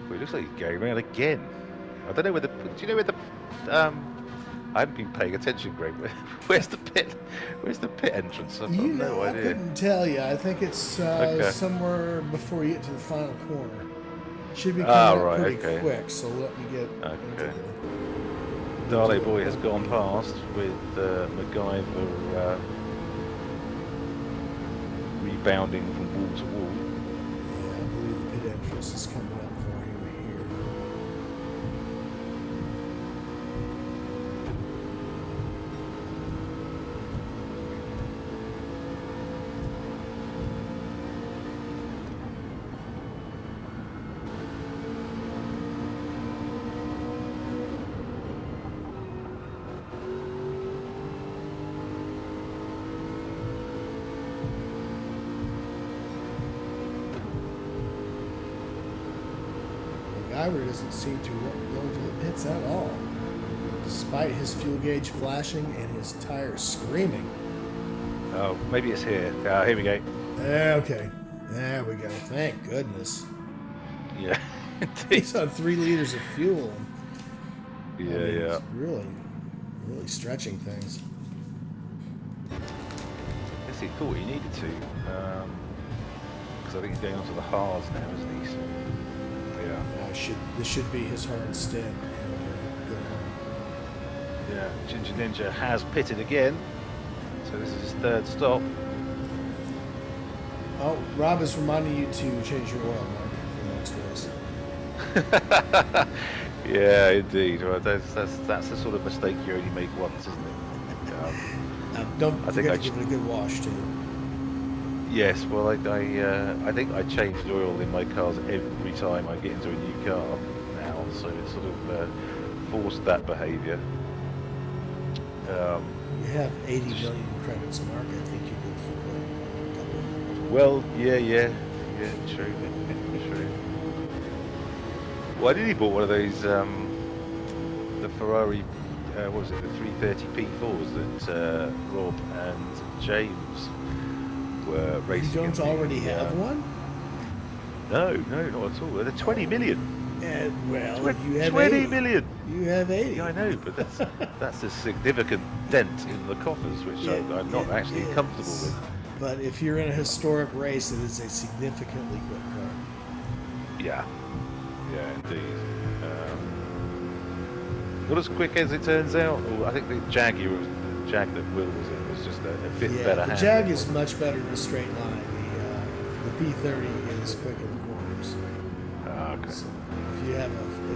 But it looks like he's going around again. I don't know whether. Do you know where the I haven't been paying attention, Greg. Where's the pit? Where's the pit entrance? I've got You no know, I idea. couldn't tell you. I think it's Okay. somewhere before you get to the final corner. Should be Ah, coming up right. pretty Okay. quick, so let me get Okay. into Darley the Boy has gone opening. past with MacGyver rebounding from wall to wall. Yeah, I believe the pit entrance is coming up for him here. MacGyver doesn't seem to want to go into the pits at all, despite his fuel gauge flashing and his tires screaming. Oh, maybe it's here. Here we go. Okay, there we go. Thank goodness. Yeah, He's indeed. on 3 liters of fuel. Yeah, I mean, yeah. It's really stretching things. Guess he thought he needed to, because I think he's going on to the hards now, isn't he? So, yeah. This should be his hard stint. And, good on. Yeah. Ginger Ninja has pitted again, so this is his 3rd stop. Oh, Rob is reminding you to change your oil, Mark, for the next race. Yeah, indeed. Well, that's the sort of mistake you only make once, isn't it? Don't I think forget I to give it a good wash too. Yes, well, I think I change the oil in my cars every time I get into a new car now, so it's sort of forced that behaviour. You have 80 million credits, Mark. I think you can afford a couple. Well, yeah, true, true. Why did he bought one of those, the Ferrari, what was it, the 330 P4s that Rob and James were racing? You don't already have one? No, not at all. They're 20 million. Well, you have 20 80. million. You have 80. Yeah, I know, but that's a significant dent in the coffers, which I'm not actually comfortable with. But if you're in a historic race, it is a significantly quick car. Yeah, indeed. Not as quick as it turns out. I think the Jag that Will was in was just a bit better. The Jag is much better in a straight line. The P30 is quick in the corners. Okay. So if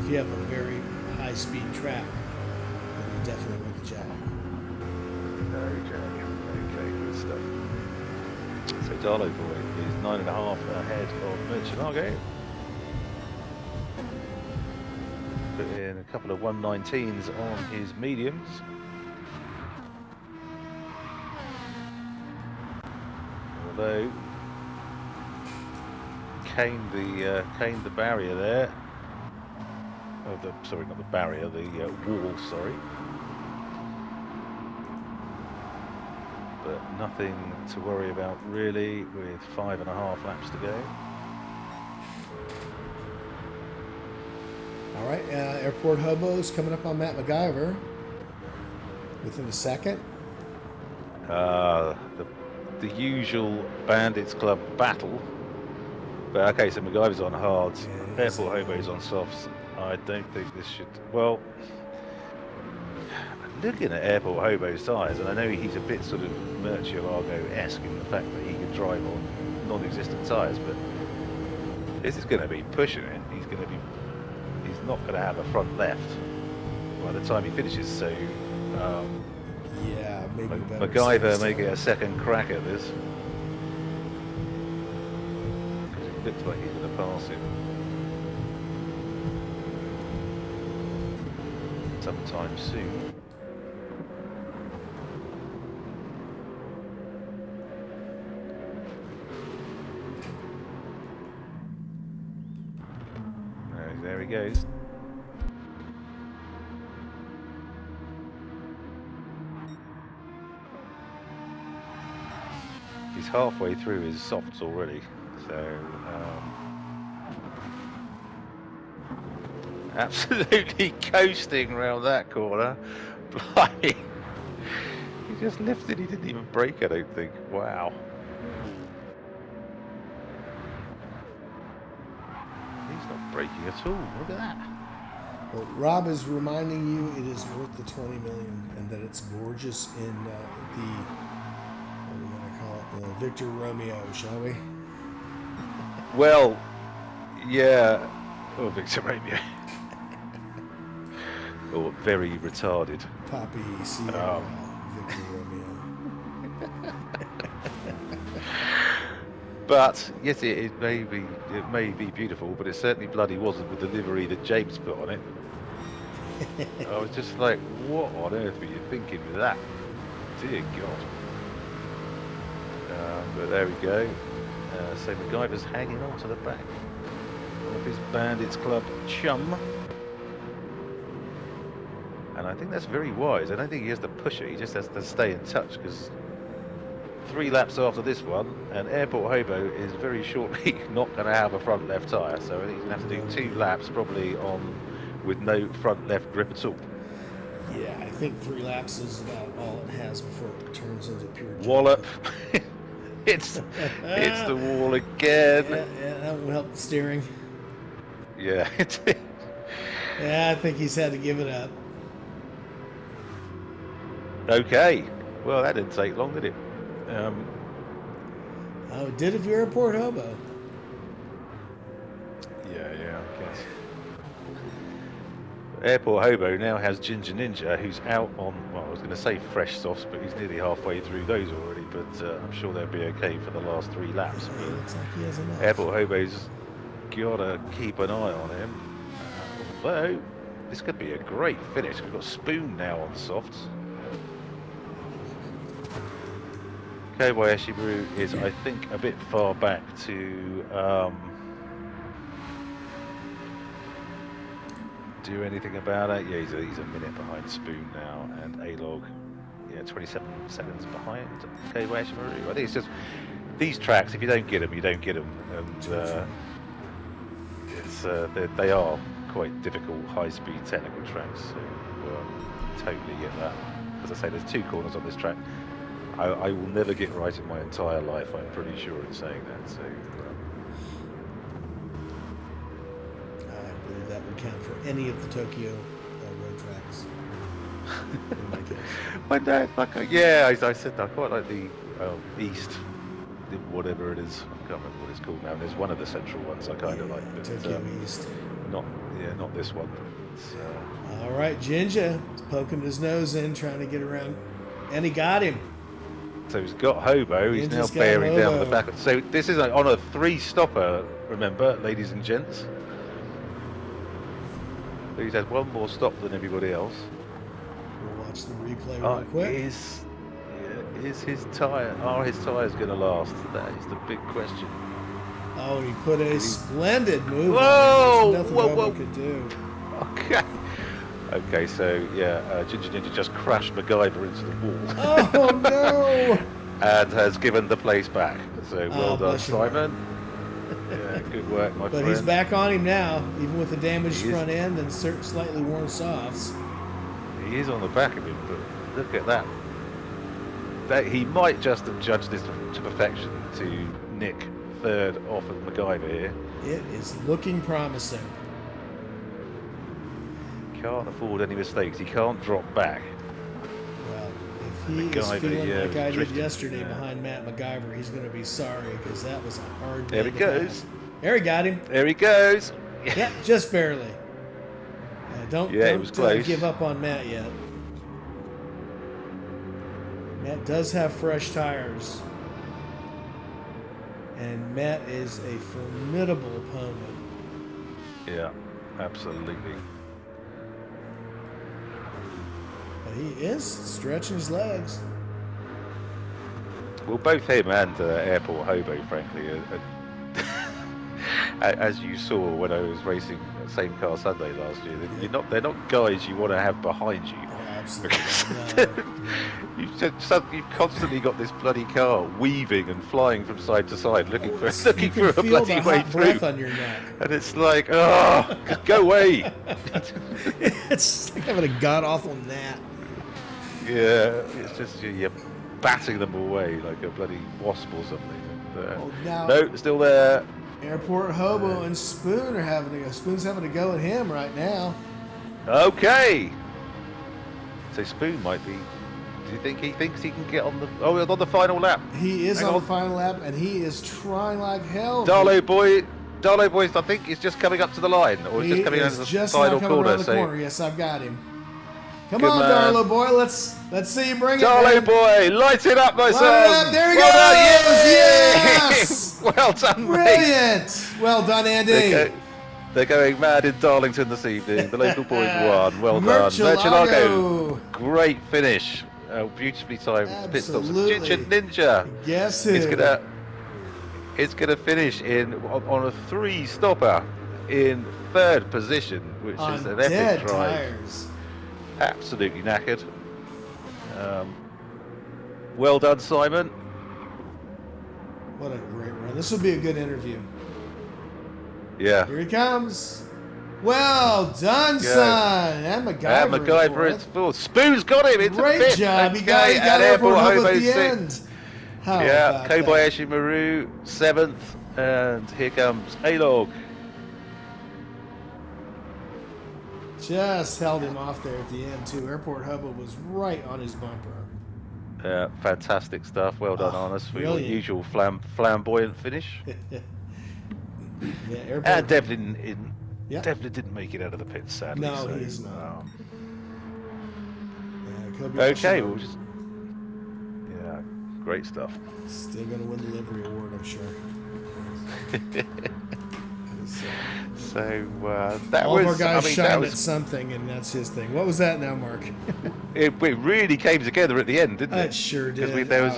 you have a very high speed track, then you definitely want the Jag. No Jag. Okay, good stuff. So Darlow Boy is 9.5 ahead of Murcielago. Put in a couple of 119s on his mediums. Although caned the barrier there. Oh, sorry, not the barrier, the wall. Sorry, but nothing to worry about really. With 5.5 laps to go. All right, Airport Hobos coming up on Matt MacGyver within a second. The usual Bandits Club battle. But okay, so MacGyver's on hards, Yeah, Airport Hobo's on softs. I don't think this should. Well, looking at Airport Hobo's tyres, and I know he's a bit sort of Murcielago-esque in the fact that he can drive on non-existent tyres, but this is going to be pushing it. He's not going to have a front left by the time he finishes. So Yeah, maybe better. MacGyver may get a second crack at this. It looks like he's going to pass him sometime soon. There he goes. He's halfway through his softs already, so absolutely coasting around that corner. Blimey. He just lifted, he didn't even break, I don't think. Wow. He's not breaking at all. Look at that. Well, Rob is reminding you it is worth the $20 million and that it's gorgeous in what are we going to call it? The Victor Romeo, shall we? Well, yeah. Oh, Victor Romeo. Or very retarded. Poppy Sierra, Victor Romeo. But yes, it may be beautiful, but it certainly bloody wasn't with the livery that James put on it. I was just like, what on earth were you thinking with that? Dear God. But there we go. So MacGyver's hanging on to the back of his Bandits Club chum. And I think that's very wise. I don't think he has to push it, he just has to stay in touch, because 3 laps after this one, and Airport Hobo is very shortly not going to have a front left tyre, so I think he's going to have to do 2 laps probably on with no front left grip at all. Yeah, I think 3 laps is about all it has before it turns into pure Wallop. it's the wall again. Yeah, that will help the steering. Yeah, it is. Yeah, I think he's had to give it up. Okay. Well, that didn't take long, did it? Oh, it did if you're Airport Hobo. Yeah, I guess. Airport Hobo now has Ginger Ninja, who's out on, well, I was going to say fresh softs, but he's nearly halfway through those already, but I'm sure they'll be okay for the last 3 laps. Yeah, it looks like he has enough. Airport Hobo's got to keep an eye on him. Although, this could be a great finish. We've got Spoon now on softs. Kobayashi Maru is, I think, a bit far back to do anything about it. Yeah, he's a minute behind Spoon now, and A-Log, 27 seconds behind Kobayashi Maru. I think it's just these tracks, if you don't get them, you don't get them, and they are quite difficult, high-speed technical tracks, so totally get that. As I say, there's 2 corners on this track I will never get right in my entire life, I'm pretty sure in saying that. So I believe that would count for any of the Tokyo road tracks. In my case. I said I quite like the East, whatever it is. I can't remember what it's called now. There's one of the central ones I kind of like, but Tokyo East. Not this one. All right, Jinja is poking his nose in, trying to get around, and he got him. So he's got Hobo, he's now bearing down the back. So this is on a 3-stopper, remember, ladies and gents. So he's had 1 more stop than everybody else. We'll watch the replay real quick. Is his tyre, are his tyres going to last? That is the big question. Oh, he put a splendid move Whoa! on. There's nothing Hobo could do. Okay, so Ginger Ninja just crashed MacGyver into the wall. Oh no! And has given the place back. So well done, Simon. Yeah, good work, my friend. But he's back on him now, even with the damaged front end and slightly worn softs. He is on the back of him, but look at that. He might just have judged this to perfection to nick 3rd off of MacGyver here. It is looking promising. Can't afford any mistakes. He can't drop back. Well, if he is feeling like I did yesterday behind Matt MacGyver, he's going to be sorry, because that was a hard day. There he goes. There he got him. There he goes. Yeah, just barely. Don't give up on Matt yet. Matt does have fresh tires. And Matt is a formidable opponent. Yeah, absolutely. But he is stretching his legs. Well, both him and Airport Hobo, frankly, as you saw when I was racing Same Car Sunday last year, they're not guys you want to have behind you. Oh, absolutely. You've constantly got this bloody car weaving and flying from side to side, looking for a bloody way through. On your neck. And it's like, oh, go away. It's like having a god awful gnat. Yeah, it's just you're batting them away like a bloody wasp or something. And, Well, now no, still there. Airport Hobo and Spoon are having to go. Spoon's having to go at him right now. Okay. So Spoon might be. Do you think he thinks he can get on the? Oh, on the final lap. He is Hang on the on, final lap, and he is trying like hell. Darlow boy. Darlow boy, I think is just coming up to the line, or He just coming out is of the just now final coming corner. around the So corner. Yes, I've got him. Come good on, man. Darlow boy. Let's see you bring it, Darlow man. boy, light it up, my Light son. it up. There he Well done. goes. Yay! Yes. Well done, mate. Brilliant. Well done, Andy. They're going mad in Darlington this evening. The local boys won. Well done. Murcielago. Great finish. Beautifully timed pit stops. Absolutely. Ginger Ninja. Guess who? It's gonna finish on a 3-stopper in 3rd position, which on is an dead epic drive. tires. Absolutely knackered. Well done, Simon. What a great run. This will be a good interview. Yeah. Here he comes. Well done, Yeah. son. And MacGyver. MacGyver it's full. Spoon's got him. It's Great a fifth. job. He Okay, got and Airport Hobo Hobo at the 6th. end. How Yeah, about that? Kobayashi Maru 7th, and here comes Alog. Just held him off there at the end, too. Airport Hobo was right on his bumper. Fantastic stuff. Well done, Arnis, for your brilliant. usual flamboyant finish. Yeah, Airport And Devlin Yeah. Devlin didn't make it out of the pits, sadly. No, so, he's not. Yeah, Kobayashi okay, Maru we'll just. Yeah, great stuff. still going to win the livery award, I'm sure. So that All was. of our guys I mean, shined that at was. something, and that's his thing. What was that now, Mark? It really came together at the end, didn't it? It sure did. Because there was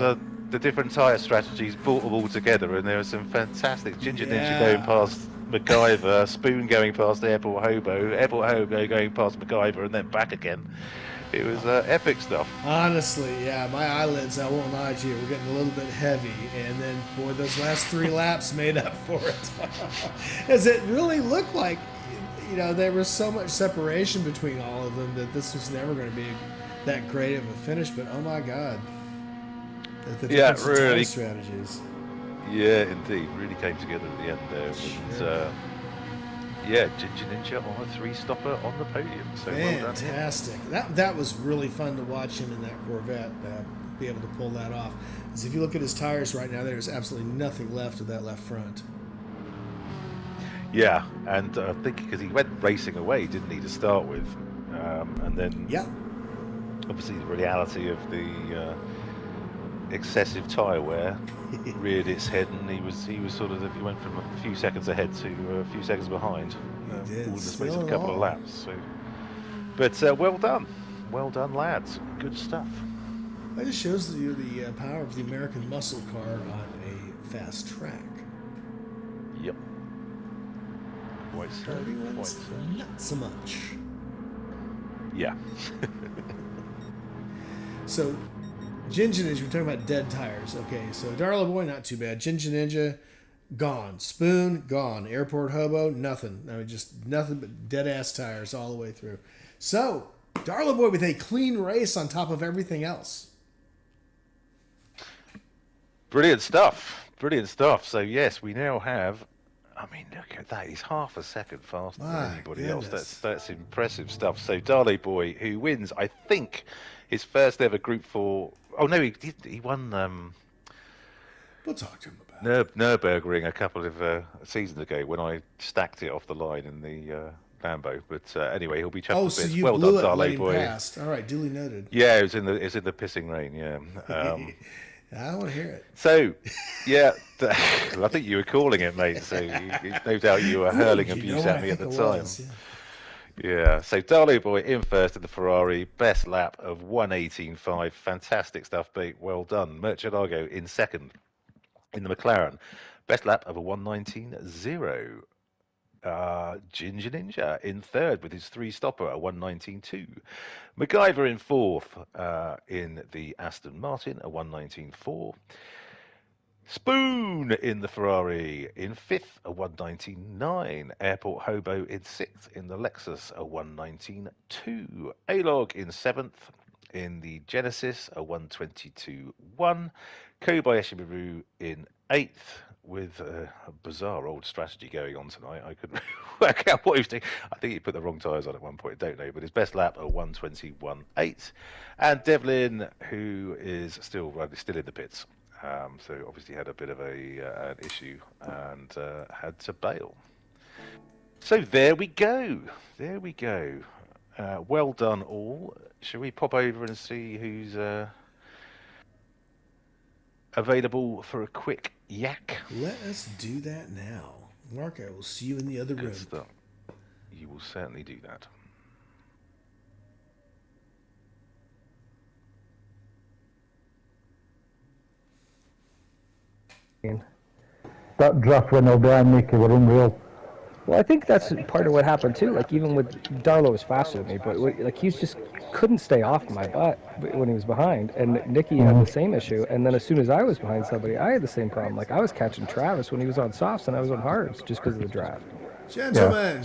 the different tyre strategies brought them all together, and there was some fantastic Ginger Ninja Yeah. going past MacGyver, Spoon going past Airport Hobo going past MacGyver, and then back again. It was epic stuff. Honestly, yeah, my eyelids, I won't lie to you, were getting a little bit heavy. And then, boy, those last 3 laps made up for it. As it really looked like, there was so much separation between all of them that this was never going to be that great of a finish. But, oh, my God. The difference in tire strategies. Yeah, indeed. Really came together at the end there. Sure. Yeah, Ginger Ninja on a 3-stopper on the podium. So fantastic. Well done. That was really fun to watch him in that Corvette be able to pull that off. Because if you look at his tires right now, there's absolutely nothing left of that left front. Yeah, and I think because he went racing away, didn't he, to start with? And then obviously the reality of the excessive tyre wear reared its head, and he was sort of, he went from a few seconds ahead to a few seconds behind, all in the space of a couple of laps. So, but well done, lads, good stuff. That just shows you the power of the American muscle car on a fast track. Yep. Quite so. Not so much. Yeah. So, Ginger Ninja, we're talking about dead tires. Okay, so Darla Boy, not too bad. Ginger Ninja, gone. Spoon, gone. Airport Hobo, nothing. I mean, just nothing but dead-ass tires all the way through. So, Darla Boy with a clean race on top of everything else. Brilliant stuff. So, yes, we now have... I mean, look at that. He's half a second faster than anybody else. That's impressive stuff. So, Darley Boy, who wins, I think, his first ever Gr.4... Oh, no, he won... We'll talk to him about it. Nürburgring a couple of seasons ago when I stacked it off the line in the Lambo. But anyway, he'll be chuffed a bit. So you well blew done, it Darley letting Boy. past. All right, duly noted. Yeah, it was in the pissing rain, yeah. I want to hear it. So, yeah, I think you were calling it, mate. So no doubt you were hurling abuse at me at the time. Yeah, so Darley Boy in first in the Ferrari, best lap of 1:18.5. Fantastic stuff, mate. Well done. Murcielago in second in the McLaren, best lap of a 1:19.0. Ginger Ninja in third with his 3-stopper at 1:19.2. MacGyver in fourth in the Aston Martin, a 1:19.4. Spoon in the Ferrari in fifth, a 1:19.9. Airport Hobo in sixth in the Lexus, a 1:19.2. Alog in seventh. in the Genesis, a 122.1. Kobayashi Maru in 8th, with a bizarre old strategy going on tonight. I couldn't work out what he was doing. I think he put the wrong tyres on at one point, I don't know, but his best lap, a 121.8. And Devlin, who is still in the pits. So obviously had a bit of an issue and had to bail. So there we go. There we go. Well done all. Shall we pop over and see who's available for a quick yak? Let us do that now. Mark, I will see you in the other room. Good stuff. You will certainly do that. That draft when they were behind Nicky were unreal. Well, I think that's part of what happened too. Like even with Darlow was faster than me, but like he just couldn't stay off my butt when he was behind. And Nicky had the same issue. And then as soon as I was behind somebody, I had the same problem. Like I was catching Travis when he was on softs and I was on hards just because of the draft. Gentlemen.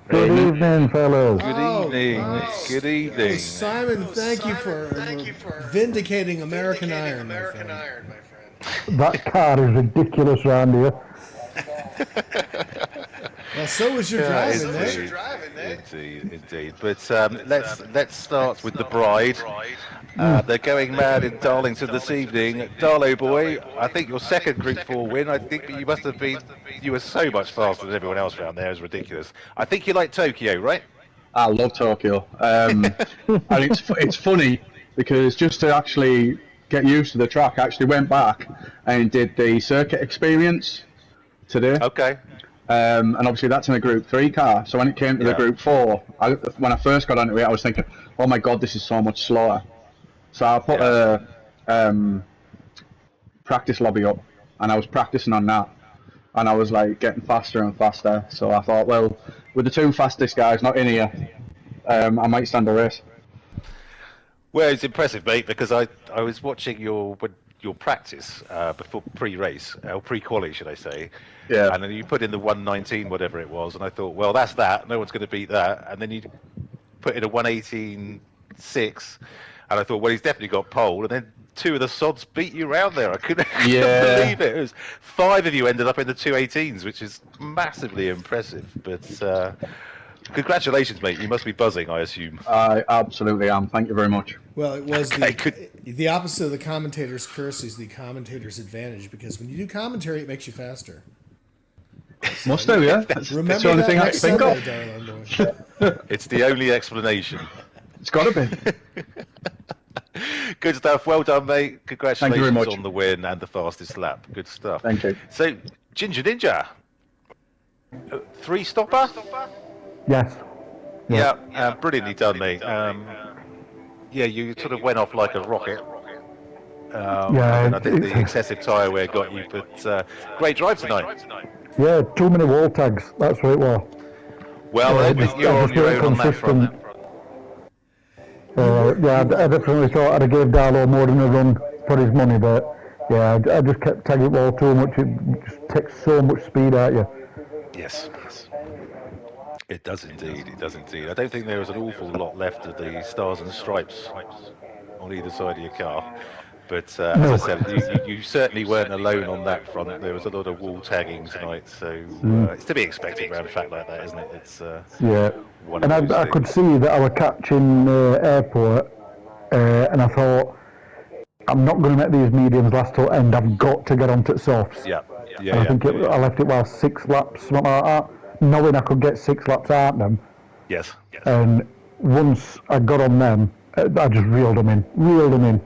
Good evening, fellas. Good evening. Good evening. Simon, thank you for vindicating American Iron, my friend. That car is ridiculous round here. Well, so was your driving, Nick. Indeed. But let's start with the bride. They're going mad in Darlington this evening. Darlow boy, I think your second Group 4 win. I think you were so much faster than everyone else around there. It was ridiculous. I think you like Tokyo, right? I love Tokyo. And it's funny because just to actually get used to the track, I actually went back and did the circuit experience today. Okay. And obviously that's in a Group 3 car. So when it came to the Group 4, when I first got onto it, I was thinking, oh my God, this is so much slower. So I put a practice lobby up and I was practicing on that. And I was like getting faster and faster. So I thought, well, with the two fastest guys not in here, I might stand a race. Well, it's impressive, mate, because I was watching your practice before pre-race, or pre-quali, should I say. Yeah. And then you put in the 119, whatever it was, and I thought, well, that's that. No one's going to beat that. And then you put in a 118.6, and I thought, well, he's definitely got pole. And then two of the sods beat you around there. I couldn't believe it. It was 5 of you ended up in the 218s, which is massively impressive. But congratulations, mate. You must be buzzing, I assume. I absolutely am. Thank you very much. Well, it was the opposite of the commentator's curse is the commentator's advantage, because when you do commentary, it makes you faster. So Must do, yeah. Remember it's the only that thing I can next think Sunday, of. darling boy. It's the only explanation. It's got to be. Good stuff. Well done, mate. Congratulations Thank you very much. on the win and the fastest lap. Good stuff. Thank you. So, Ginger Ninja, 3-stopper? Yes. Yeah, brilliantly done, mate. Yeah, you sort of went off like a rocket. And I think the excessive tyre wear got you, but great drive tonight. Yeah, too many wall tags. That's what it was. Well, I think you're on your own on that front. Yeah, I definitely thought I'd have gave Darlow more than a run for his money, but yeah, I just kept tagging wall too much. It just takes so much speed out of you. Yes. It does indeed. I don't think there was an awful lot left of the stars and stripes on either side of your car. But as I said, you certainly weren't alone on that front. There was a lot of wall tagging tonight, so it's to be expected around a track like that, isn't it? It's one of and those I could see that I was catching airport, and I thought, I'm not going to make these mediums last till end. I've got to get onto softs. Yeah. I think I left it while 6 laps, something like that, knowing I could get 6 laps out of them. Yes. And once I got on them, I just reeled them in.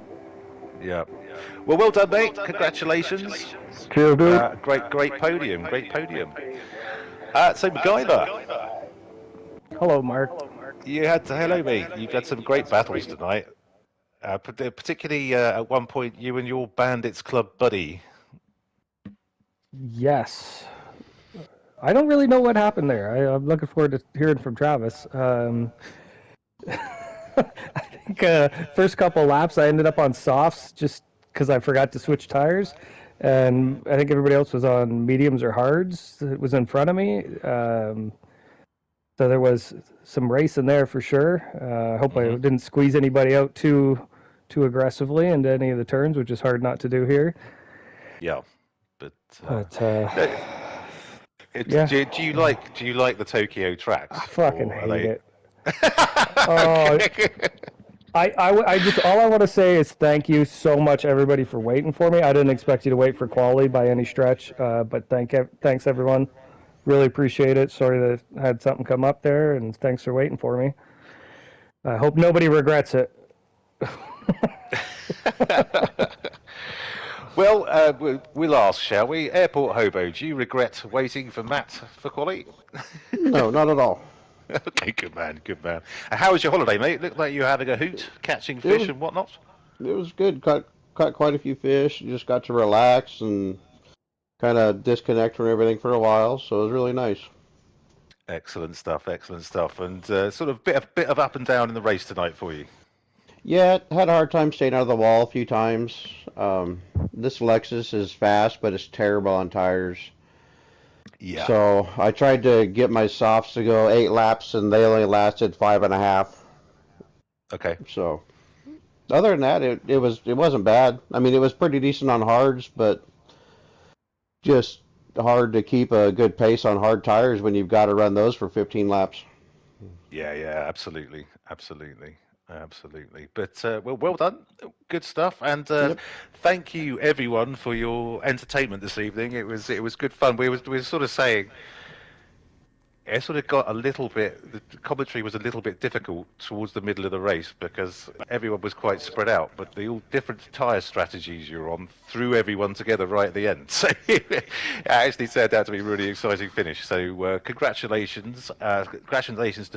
Yeah. Well done, mate. Congratulations. Cheers, dude. Great podium. So, MacGyver. Hello, Mark. Hello, mate. You've had some great battles tonight. Particularly at one point, you and your Bandits Club buddy. Yes. I don't really know what happened there. I'm looking forward to hearing from Travis. I think first couple laps I ended up on softs just because I forgot to switch tires, and I think everybody else was on mediums or hards. It was in front of me. So there was some race in there for sure. I hope I didn't squeeze anybody out too aggressively into any of the turns, which is hard not to do here. Yeah, but yeah. do you like the Tokyo tracks? I fucking or are hate they... it. Oh, I just all I want to say is thank you so much, everybody, for waiting for me. I didn't expect you to wait for quality by any stretch, but thanks everyone. Really appreciate it. Sorry that I had something come up there, and thanks for waiting for me. I hope nobody regrets it. Well, we'll ask, shall we? Airport Hobo, do you regret waiting for Matt for quality? No, not at all. Okay, good man, good man. How was your holiday, mate? Looked like you were having a hoot, catching fish and whatnot. It was good. Caught quite a few fish. Just got to relax and kind of disconnect from everything for a while. So it was really nice. Excellent stuff, and sort of bit of up and down in the race tonight for you. Yeah, had a hard time staying out of the wall a few times. This Lexus is fast, but it's terrible on tires. Yeah. So I tried to get my softs to go 8 laps, and they only lasted 5.5. Okay. So other than that, it wasn't bad. I mean, it was pretty decent on hards, but just hard to keep a good pace on hard tires when you've got to run those for 15 laps. Yeah, absolutely. But well done, good stuff, and Yep. thank you everyone for your entertainment this evening. It was good fun. We were sort of saying. It sort of got a little bit, the commentary was a little bit difficult towards the middle of the race because everyone was quite spread out, but the all different tyre strategies you're on threw everyone together right at the end. So it actually turned out to be a really exciting finish. So congratulations to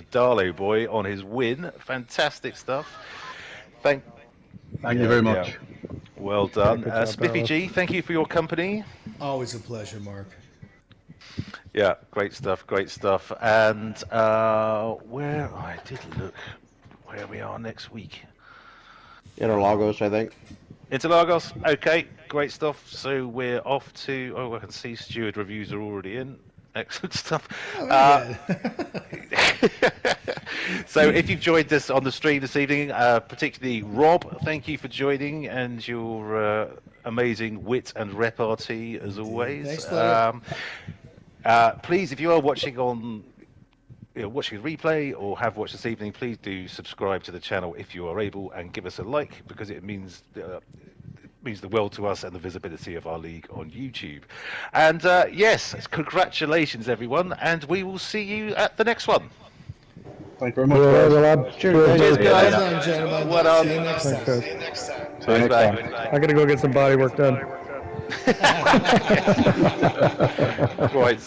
Darlow Boy on his win. Fantastic stuff. Thank you very much. Yeah. Well done. Good job, Spiffy Darlow. G, thank you for your company. Always a pleasure, Mark. Yeah, great stuff. And where I did look where we are next week. Interlagos, I think. Interlagos, okay, great stuff. So we're off to. Oh, I can see steward reviews are already in. Excellent stuff. So if you've joined us on the stream this evening, particularly Rob, thank you for joining and your amazing wit and repartee as always. Thanks, buddy. Please, if you are watching on, watching a replay or have watched this evening, please do subscribe to the channel if you are able and give us a like because it means the world to us and the visibility of our league on YouTube. And yes, congratulations everyone, and we will see you at the next one. Thank you very much, guys. Cheers, Well guys. done, gentlemen. Well done. See you next time. See you next time. I gotta go get some body work done. Right. So